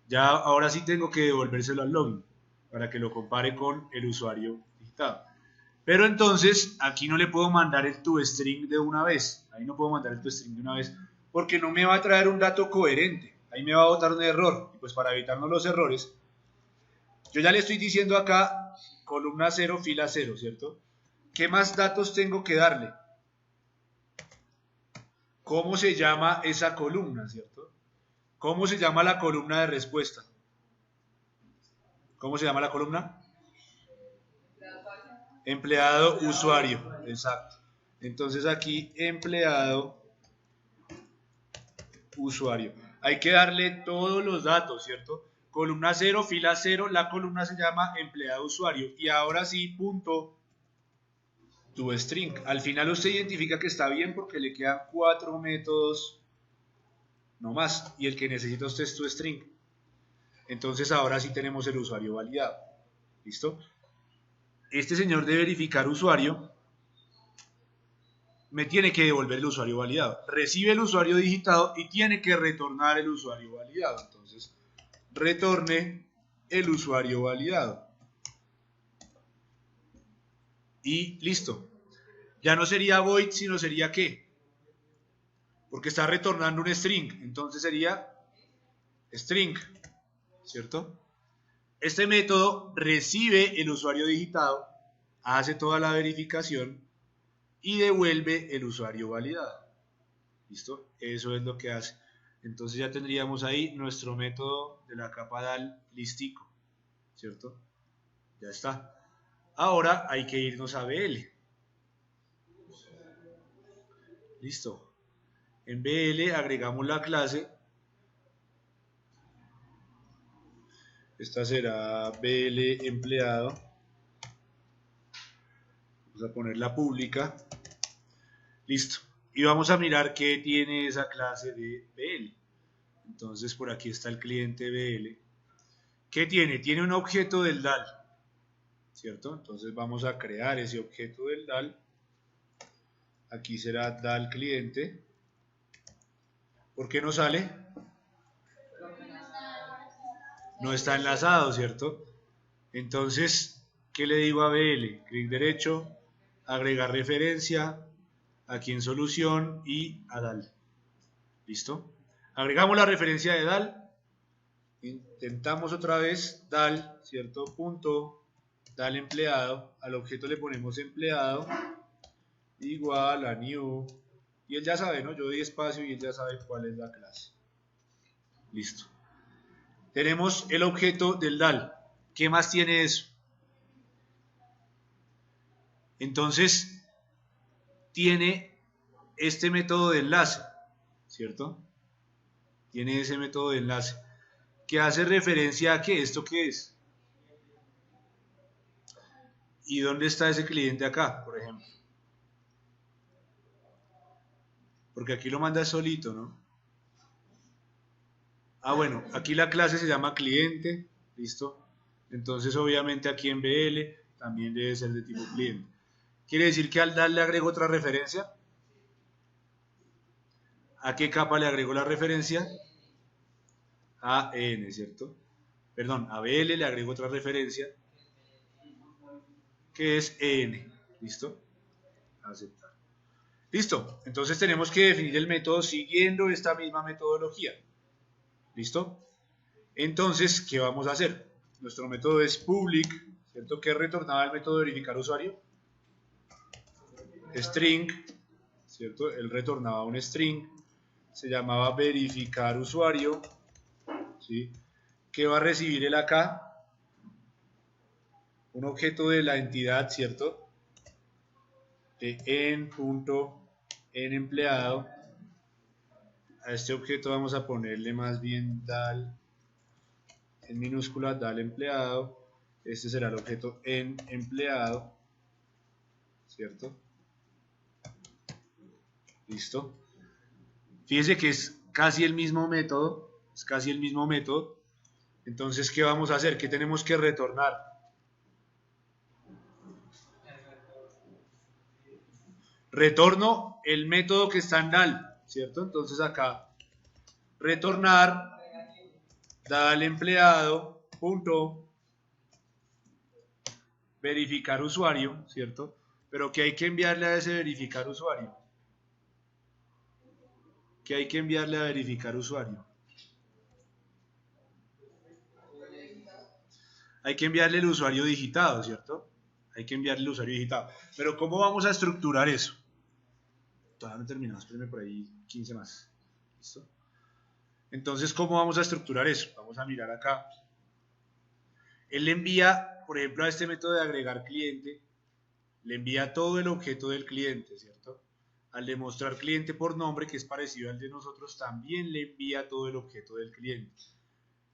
Ya ahora sí tengo que devolvérselo al login para que lo compare con el usuario digitado. Pero entonces aquí no le puedo mandar el toString de una vez. Ahí no puedo mandar el toString de una vez porque no me va a traer un dato coherente. Ahí me va a botar un error. Y pues para evitarnos los errores, yo ya le estoy diciendo acá columna 0, fila 0, ¿cierto? ¿Qué más datos tengo que darle? ¿Cómo se llama esa columna, cierto? ¿Cómo se llama la columna de respuesta? ¿Cómo se llama la columna? Empleado usuario, exacto. Entonces aquí empleado usuario. Hay que darle todos los datos, ¿cierto? Columna 0, fila 0, la columna se llama empleado usuario. Y ahora sí, punto toString. Al final usted identifica que está bien porque le quedan 4 métodos no más. Y el que necesita usted es toString. Entonces ahora sí tenemos el usuario validado. ¿Listo? Este señor de verificar usuario me tiene que devolver el usuario validado. Recibe el usuario digitado y tiene que retornar el usuario validado. Entonces, retorne el usuario validado. Y listo. Ya no sería void, sino sería ¿qué? Porque está retornando un string. Entonces sería string, ¿cierto? Este método recibe el usuario digitado, hace toda la verificación y devuelve el usuario validado. ¿Listo? Eso es lo que hace. Entonces ya tendríamos ahí nuestro método de la capa DAL listico, ¿cierto? Ya está. Ahora hay que irnos a BL. Listo. En BL agregamos la clase. Esta será BL empleado. Vamos a ponerla pública. Listo. Y vamos a mirar qué tiene esa clase de BL. Entonces por aquí está el cliente BL. ¿Qué tiene? Tiene un objeto del DAL, ¿cierto? Entonces vamos a crear ese objeto del DAL. Aquí será DAL cliente. ¿Por qué no sale? No está enlazado, ¿cierto? Entonces, ¿qué le digo a BL? Clic derecho, agregar referencia, aquí en solución y a DAL. ¿Listo? Agregamos la referencia de DAL, intentamos otra vez DAL, ¿cierto? Punto, DAL empleado, al objeto le ponemos empleado, igual a new, y él ya sabe, ¿no? Yo doy espacio y él ya sabe cuál es la clase. Listo. Tenemos el objeto del DAL. ¿Qué más tiene eso? Entonces, tiene este método de enlace, ¿cierto? Tiene ese método de enlace que hace referencia a que esto qué es. ¿Y dónde está ese cliente acá, por ejemplo? Porque aquí lo manda solito, ¿no? Bueno, aquí la clase se llama cliente, ¿listo? Entonces, obviamente aquí en BL también debe ser de tipo cliente. ¿Quiere decir que al DAL le agrego otra referencia? ¿A qué capa le agrego la referencia? A N, ¿cierto? Perdón, a BL le agrego otra referencia que es EN. ¿Listo? Aceptar. Listo. Entonces tenemos que definir el método siguiendo esta misma metodología. ¿Listo? Entonces, ¿qué vamos a hacer? Nuestro método es public, ¿cierto? ¿Qué retornaba el método de verificar usuario? string, ¿cierto? Él retornaba un string, se llamaba verificar usuario, ¿sí? ¿Qué va a recibir él acá? Un objeto de la entidad, ¿cierto? De en.enEmpleado. A este objeto vamos a ponerle más bien dal, en minúscula, dal empleado. Este será el objeto enEmpleado, ¿cierto? Listo. Fíjense que es casi el mismo método, Entonces, ¿qué vamos a hacer? ¿Qué tenemos que retornar? Retorno el método que está en dal, ¿cierto? Entonces acá, retornar dal empleado punto verificar usuario, ¿cierto? Pero ¿qué hay que enviarle a ese verificar usuario? ¿Qué hay que enviarle a verificar usuario? Hay que enviarle el usuario digitado, ¿cierto? Hay que enviarle el usuario digitado. Pero ¿cómo vamos a estructurar eso? Todavía no terminamos, espérenme por ahí 15 más. ¿Listo? Entonces, ¿cómo vamos a estructurar eso? Vamos a mirar acá. Él le envía, por ejemplo, a este método de agregar cliente, le envía todo el objeto del cliente, ¿cierto? Al demostrar cliente por nombre, que es parecido al de nosotros, también le envía todo el objeto del cliente.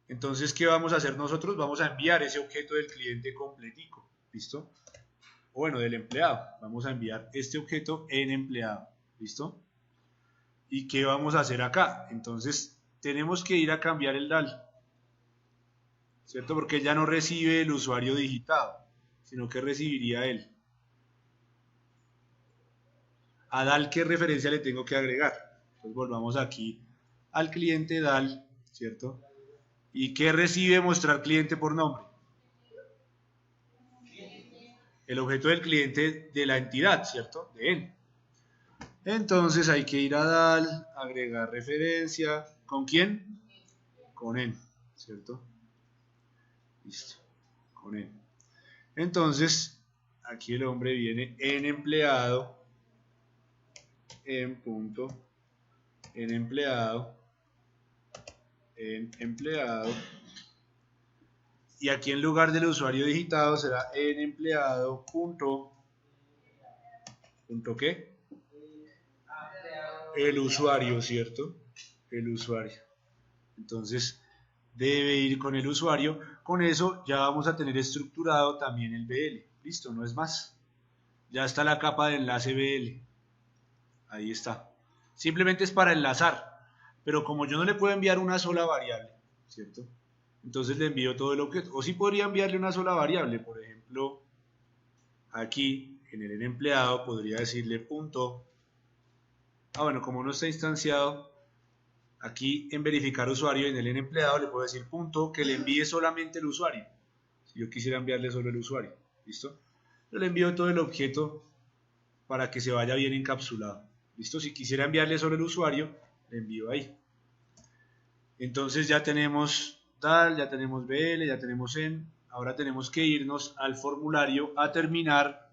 Entonces, ¿qué vamos a hacer nosotros? Vamos a enviar ese objeto del cliente completico, ¿listo? O bueno, del empleado. Vamos a enviar este objeto en empleado, ¿listo? ¿Y qué vamos a hacer acá? Entonces, tenemos que ir a cambiar el DAL, ¿cierto? Porque ya no recibe el usuario digitado, sino que recibiría él. A DAL, ¿qué referencia le tengo que agregar? Entonces, volvamos aquí al cliente DAL, ¿cierto? ¿Y qué recibe mostrar cliente por nombre? El objeto del cliente de la entidad, ¿cierto? De él. Entonces hay que ir a DAL, agregar referencia. ¿Con quién? Con él, ¿cierto? Listo, con él. Entonces, aquí el hombre viene en empleado, en punto, en empleado, y aquí en lugar del usuario digitado será en empleado punto ¿qué? El usuario, ¿cierto? El usuario. Entonces debe ir con el usuario. Con eso ya vamos a tener estructurado también el BL. Listo, no es más. Ya está la capa de enlace BL. Ahí está. Simplemente es para enlazar. Pero como yo no le puedo enviar una sola variable, ¿cierto? Entonces le envío todo el objeto. O sí podría enviarle una sola variable. Por ejemplo, aquí en el empleado podría decirle punto. Bueno, como no está instanciado, aquí en verificar usuario en el empleado le puedo decir punto que le envíe solamente el usuario. Si yo quisiera enviarle solo el usuario, ¿listo? Yo le envío todo el objeto para que se vaya bien encapsulado. ¿Listo? Si quisiera enviarle solo el usuario, le envío ahí. Entonces ya tenemos DAL, ya tenemos BL, ya tenemos EN. Ahora tenemos que irnos al formulario a terminar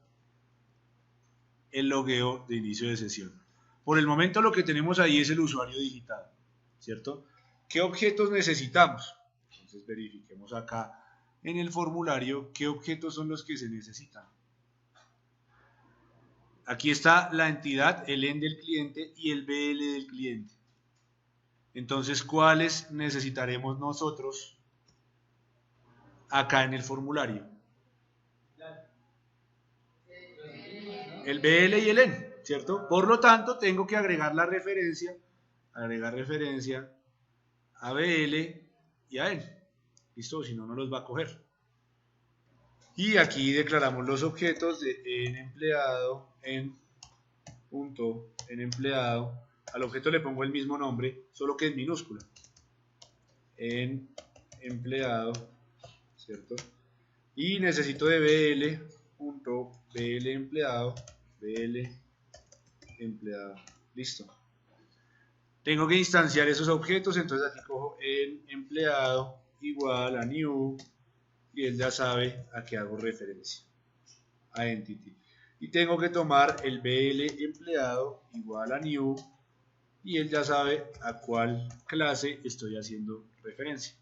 el logueo de inicio de sesión. Por el momento lo que tenemos ahí es el usuario digitado, ¿cierto? ¿Qué objetos necesitamos? Entonces verifiquemos acá en el formulario qué objetos son los que se necesitan. Aquí está la entidad, el EN del cliente y el BL del cliente. Entonces, ¿cuáles necesitaremos nosotros acá en el formulario? El BL y el EN, ¿cierto? Por lo tanto, tengo que agregar la referencia, a BL y a EN. ¿Listo? Si no, no los va a coger. Y aquí declaramos los objetos de en empleado, en punto, en empleado. Al objeto le pongo el mismo nombre, solo que en minúscula. En empleado, ¿cierto? Y necesito de BL, punto, BL empleado, BL empleado. Listo. Tengo que instanciar esos objetos, entonces aquí cojo en empleado igual a new y él ya sabe a qué hago referencia, a entity. y tengo que tomar el BL empleado igual a new, y él ya sabe a cuál clase estoy haciendo referencia.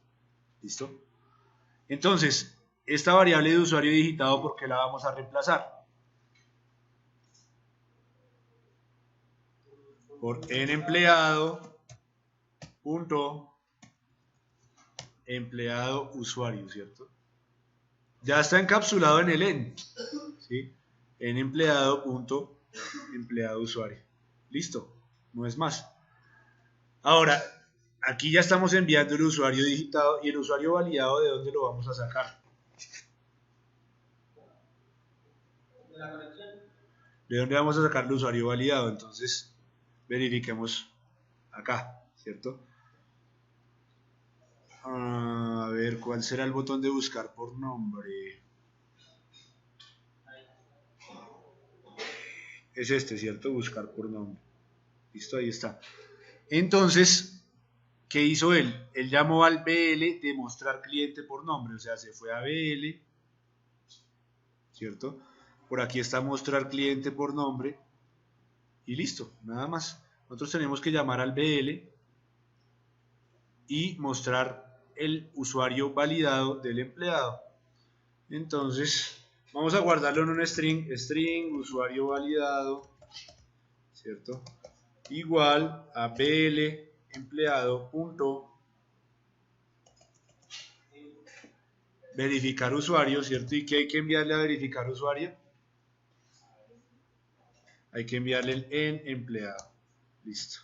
¿Listo? Entonces, esta variable de usuario digitado, ¿por qué la vamos a reemplazar? Por en empleado punto empleado usuario, ¿cierto? Ya está encapsulado en el en, ¿sí? En empleado punto empleado usuario. Listo, no es más. Ahora, aquí ya estamos enviando el usuario digitado y el usuario validado, ¿de dónde lo vamos a sacar? ¿De dónde vamos a sacar el usuario validado? Entonces, verifiquemos acá, ¿cierto? A ver, ¿cuál será el botón de buscar por nombre? Es este, ¿cierto? Buscar por nombre. Listo, ahí está. Entonces, ¿qué hizo él? Él llamó al BL de mostrar cliente por nombre, o sea, se fue a BL, ¿cierto? Por aquí está mostrar cliente por nombre y listo, nada más. Nosotros tenemos que llamar al BL y mostrar el usuario validado del empleado. Entonces, vamos a guardarlo en un string usuario validado, ¿cierto? Igual a BL empleado punto verificar usuario, ¿cierto? ¿Y qué hay que enviarle a verificar usuario? Hay que enviarle el en empleado. Listo.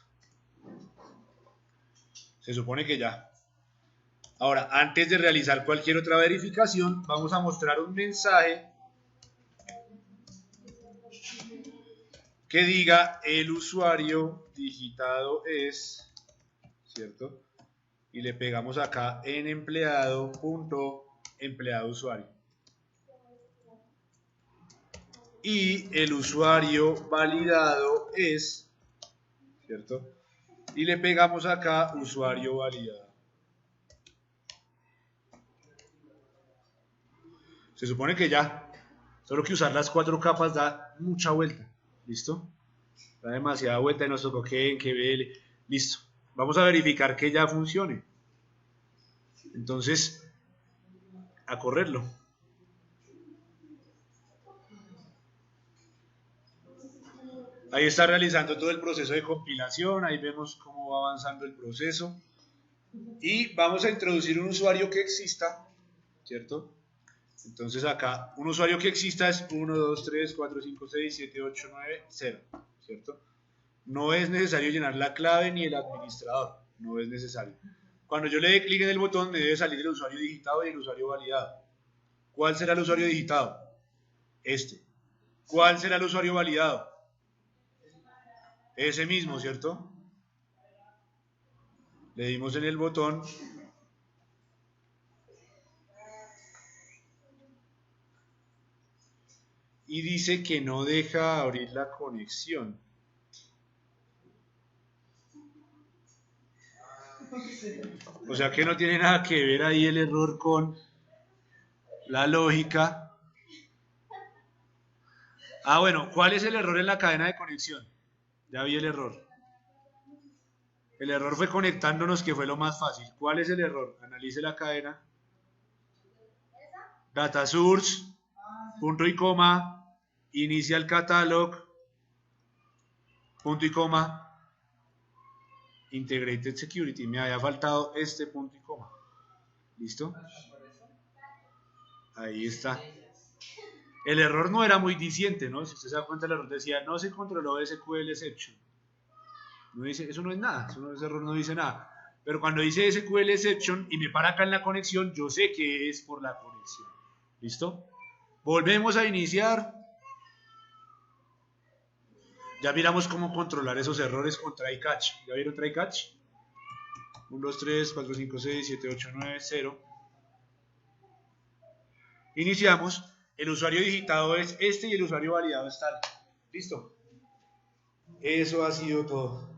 Se supone que ya. Ahora, antes de realizar cualquier otra verificación, vamos a mostrar un mensaje que diga el usuario digitado es, ¿cierto? Y le pegamos acá en empleado punto empleado usuario. Y el usuario validado es, ¿cierto? Y le pegamos acá usuario validado. Se supone que ya, solo que usar las 4 capas da mucha vuelta. ¿Listo? Da demasiada vuelta y nos tocó que en que BL. Listo. Vamos a verificar que ya funcione. Entonces, a correrlo. Ahí está realizando todo el proceso de compilación. Ahí vemos cómo va avanzando el proceso. Y vamos a introducir un usuario que exista, ¿cierto? Entonces acá, un usuario que exista es 1, 2, 3, 4, 5, 6, 7, 8, 9, 0, ¿cierto? No es necesario llenar la clave ni el administrador, no es necesario. Cuando yo le dé clic en el botón me debe salir el usuario digitado y el usuario validado. ¿Cuál será el usuario digitado? Este. ¿Cuál será el usuario validado? Ese mismo, ¿cierto? Le dimos en el botón y dice que no deja abrir la conexión. O sea que no tiene nada que ver ahí el error con la lógica. Ah, bueno, ¿cuál es el error en la cadena de conexión? Ya vi el error. El error fue conectándonos, que fue lo más fácil. ¿Cuál es el error? Analice la cadena. Data source, punto y coma, initial catalog, punto y coma, integrated security. Me había faltado este punto y coma. ¿Listo? Ahí está. El error no era muy diciente, ¿no? Si usted se da cuenta, el error decía, no se controló SQL exception. No dice, eso no es nada, ese error no dice nada. Pero cuando dice SQL exception y me para acá en la conexión, yo sé que es por la conexión. ¿Listo? Volvemos a iniciar. Ya miramos cómo controlar esos errores con try catch. ¿Ya vieron try catch? 1, 2, 3, 4, 5, 6, 7, 8, 9, 0. Iniciamos. El usuario digitado es este y el usuario validado es tal. ¿Listo? Eso ha sido todo.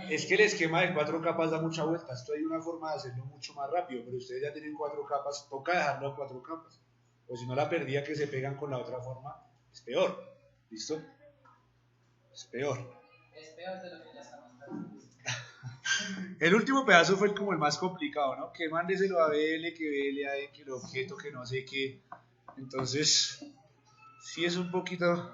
Es que el esquema de 4 capas da mucha vuelta. Esto hay una forma de hacerlo mucho más rápido, pero ustedes ya tienen 4 capas, toca dejarlo a 4 capas. O si no, la pérdida que se pegan con la otra forma es peor. ¿Listo? Es peor. Es peor de lo que ya estamos hablando. El último pedazo fue como el más complicado, ¿no? Que mándeselo a BL, que BL a que el objeto, que no sé qué. Entonces, sí es un poquito...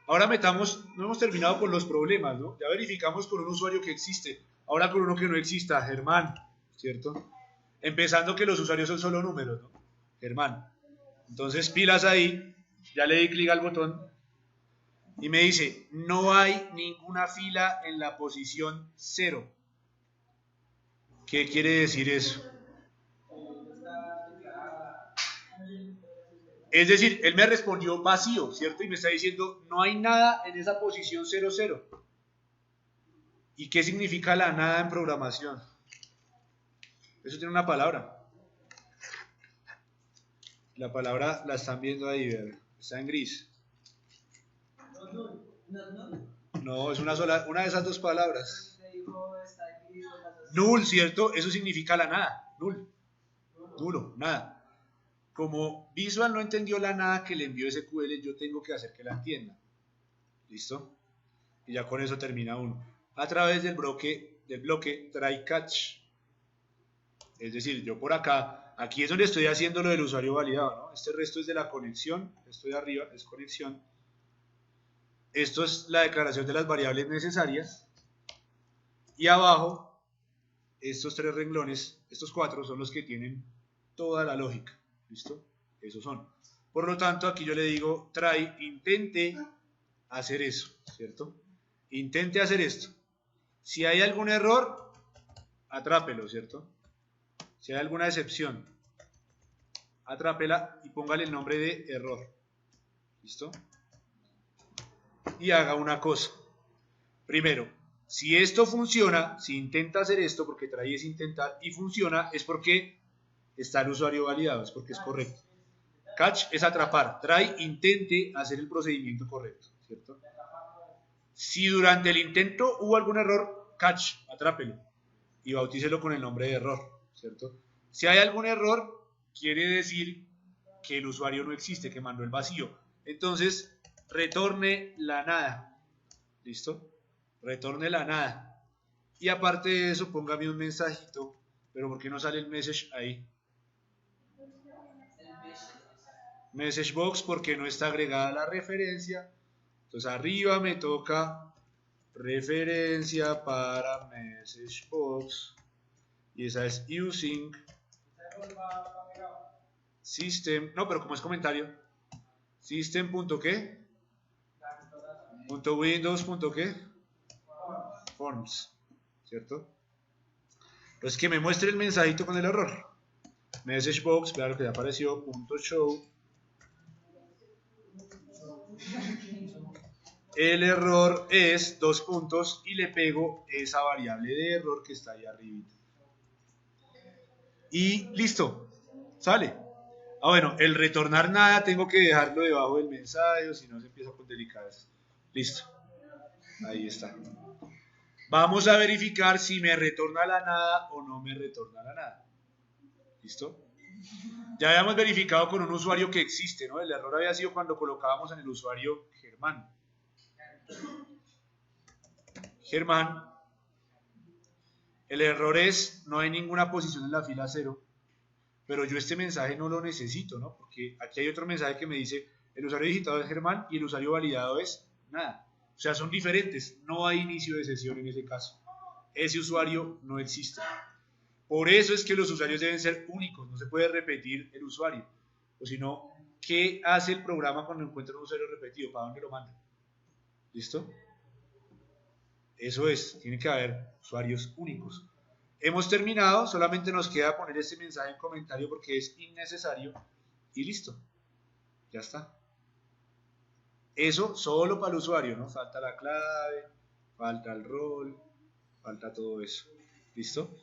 Ahora metamos, no hemos terminado con los problemas, ¿no? Ya verificamos con un usuario que existe. Ahora con uno que no exista, Germán, ¿cierto? Empezando que los usuarios son solo números, ¿no? Germán. Entonces, pilas ahí. Ya le di clic al botón. Y me dice, no hay ninguna fila en la posición 0. ¿Qué quiere decir eso? Es decir, él me respondió vacío, ¿cierto? Y me está diciendo, no hay nada en esa posición 00. ¿Y qué significa la nada en programación? Eso tiene una palabra. La palabra la están viendo ahí, ¿verdad? Está en gris. No, es una sola, una de esas dos palabras. Null, ¿cierto? Eso significa la nada. Null. Nulo, nada. Como Visual no entendió la nada que le envió SQL, yo tengo que hacer que la entienda. ¿Listo? Y ya con eso termina uno. A través del bloque try catch. Es decir, yo por acá, aquí es donde estoy haciendo lo del usuario validado, ¿no? Este resto es de la conexión, esto de arriba es conexión. Esto es la declaración de las variables necesarias. Y abajo, estos 3 renglones, estos 4 son los que tienen toda la lógica. ¿Listo? Esos son. Por lo tanto, aquí yo le digo, try, intente hacer eso, ¿cierto? Intente hacer esto. Si hay algún error, atrápelo, ¿cierto? Si hay alguna excepción, atrápela y póngale el nombre de error. ¿Listo? Y haga una cosa. Primero, si esto funciona, si intenta hacer esto, porque try es intentar, y funciona, es porque está el usuario validado, es porque es correcto. Catch es atrapar. Try, intente hacer el procedimiento correcto, ¿cierto? Si durante el intento hubo algún error, catch, atrápelo y bautícelo con el nombre de error, ¿cierto? Si hay algún error, quiere decir que el usuario no existe, que mandó el vacío. Entonces, retorne la nada. ¿Listo? Retorne la nada. Y aparte de eso, póngame un mensajito. Pero ¿por qué no sale el message ahí? Message box porque no está agregada la referencia. Entonces arriba me toca referencia para message box y esa es using system, no, pero como es comentario, system punto qué, punto windows punto qué, forms, ¿cierto? Entonces que me muestre el mensajito con el error. Message box, claro que ya apareció, punto show. El error es 2 puntos y le pego esa variable de error que está ahí arriba. Y listo, sale. Ah, bueno, el retornar nada tengo que dejarlo debajo del mensaje o si no se empieza con delicadezas. Listo, ahí está. Vamos a verificar si me retorna la nada o no me retorna la nada. ¿Listo? Ya habíamos verificado con un usuario que existe, ¿no? El error había sido cuando colocábamos en el usuario Germán. Germán, el error es, no hay ninguna posición en la fila 0, pero yo este mensaje no lo necesito, ¿no? Porque aquí hay otro mensaje que me dice, el usuario digitado es Germán y el usuario validado es nada. O sea, son diferentes, no hay inicio de sesión en ese caso. Ese usuario no existe. Por eso es que los usuarios deben ser únicos, no se puede repetir el usuario. O si no, ¿qué hace el programa cuando encuentra un usuario repetido? ¿Para dónde lo manda? ¿Listo? Eso es, tiene que haber usuarios únicos. Hemos terminado, solamente nos queda poner este mensaje en comentario porque es innecesario y listo. Ya está. Eso solo para el usuario, ¿no? Falta la clave, falta el rol, falta todo eso. ¿Listo?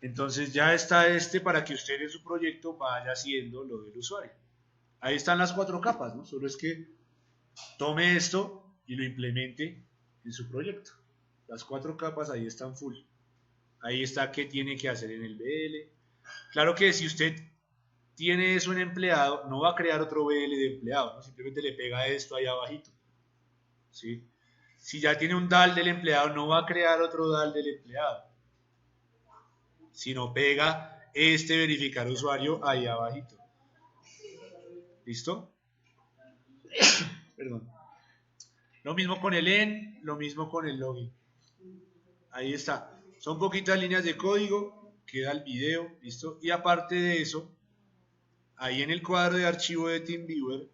Entonces ya está para que usted en su proyecto vaya haciendo lo del usuario. Ahí están las 4 capas, ¿no? Solo es que tome esto y lo implemente en su proyecto. Las 4 capas ahí están full. Ahí está qué tiene que hacer en el BL. Claro que si usted tiene eso en empleado, no va a crear otro BL de empleado, ¿no? Simplemente le pega esto ahí abajito, ¿sí? Si ya tiene un DAL del empleado, no va a crear otro DAL del empleado, sino pega este verificar usuario ahí abajito. ¿Listo? Perdón. Lo mismo con el EN, lo mismo con el login. Ahí está. Son poquitas líneas de código, queda el video, ¿listo? Y aparte de eso, ahí en el cuadro de archivo de TeamViewer,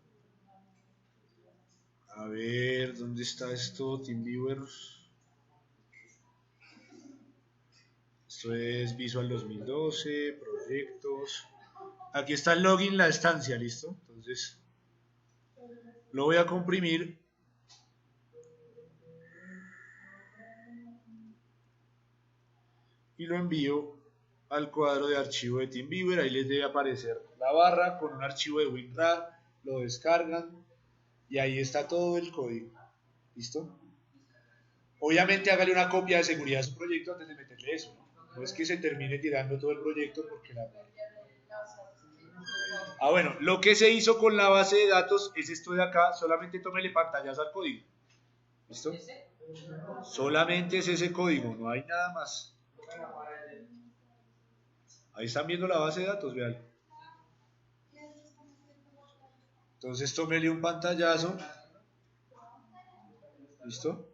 a ver, ¿dónde está esto? TeamViewer. Esto es Visual 2012, proyectos. Aquí está el login, la estancia, ¿listo? Entonces, lo voy a comprimir. Y lo envío al cuadro de archivo de TeamViewer. Ahí les debe aparecer la barra con un archivo de WinRAR. Lo descargan y ahí está todo el código. ¿Listo? Obviamente hágale una copia de seguridad a su proyecto antes de meterle eso, ¿no? No es que se termine tirando todo el proyecto porque la... Ah, bueno, lo que se hizo con la base de datos es esto de acá. Solamente tómele pantallazo al código. ¿Listo? Solamente es ese código, no hay nada más. Ahí están viendo la base de datos, vean. Entonces tómele un pantallazo. ¿Listo?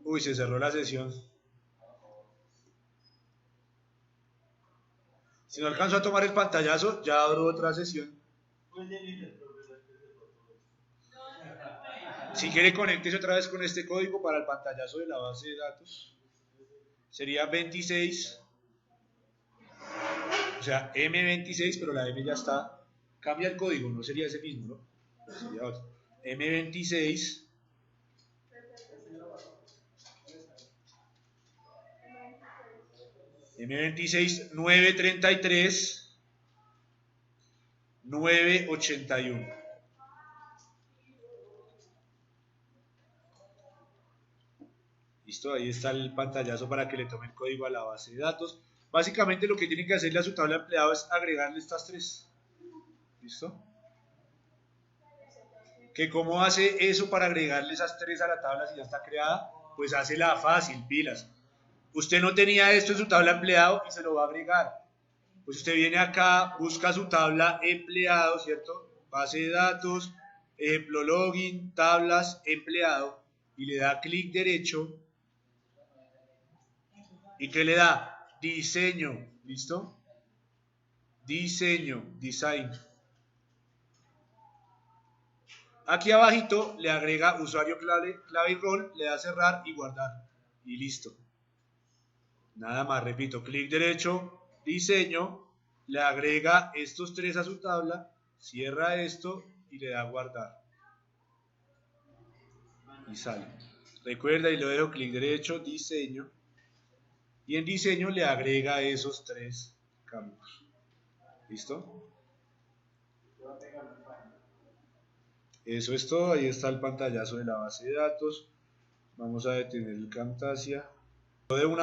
Uy, se cerró la sesión. Si no alcanzo a tomar el pantallazo, ya abro otra sesión. Si quiere, conéctese otra vez con este código para el pantallazo de la base de datos. Sería 26. O sea, M26, pero la M ya está. Cambia el código, no sería ese mismo, ¿no? Sería otro. M26. M26 933 981. Listo, ahí está el pantallazo para que le tome el código a la base de datos. Básicamente lo que tiene que hacerle a su tabla de empleado es agregarle estas tres. ¿Listo? Que cómo hace eso para agregarle esas tres a la tabla si ya está creada, pues hace la fácil, pilas. Usted no tenía esto en su tabla empleado y se lo va a agregar. Pues usted viene acá, busca su tabla empleado, ¿cierto? Base de datos, ejemplo login, tablas, empleado, y le da clic derecho. ¿Y qué le da? Diseño, ¿listo? Diseño, design. Aquí abajito le agrega usuario, clave y rol, le da cerrar y guardar. Y listo. Nada más, repito, clic derecho, diseño, le agrega estos tres a su tabla, cierra esto y le da guardar. Y sale. Recuerda y lo dejo clic derecho, diseño. Y en diseño le agrega esos tres campos. ¿Listo? Eso es todo, ahí está el pantallazo de la base de datos. Vamos a detener el Camtasia. De una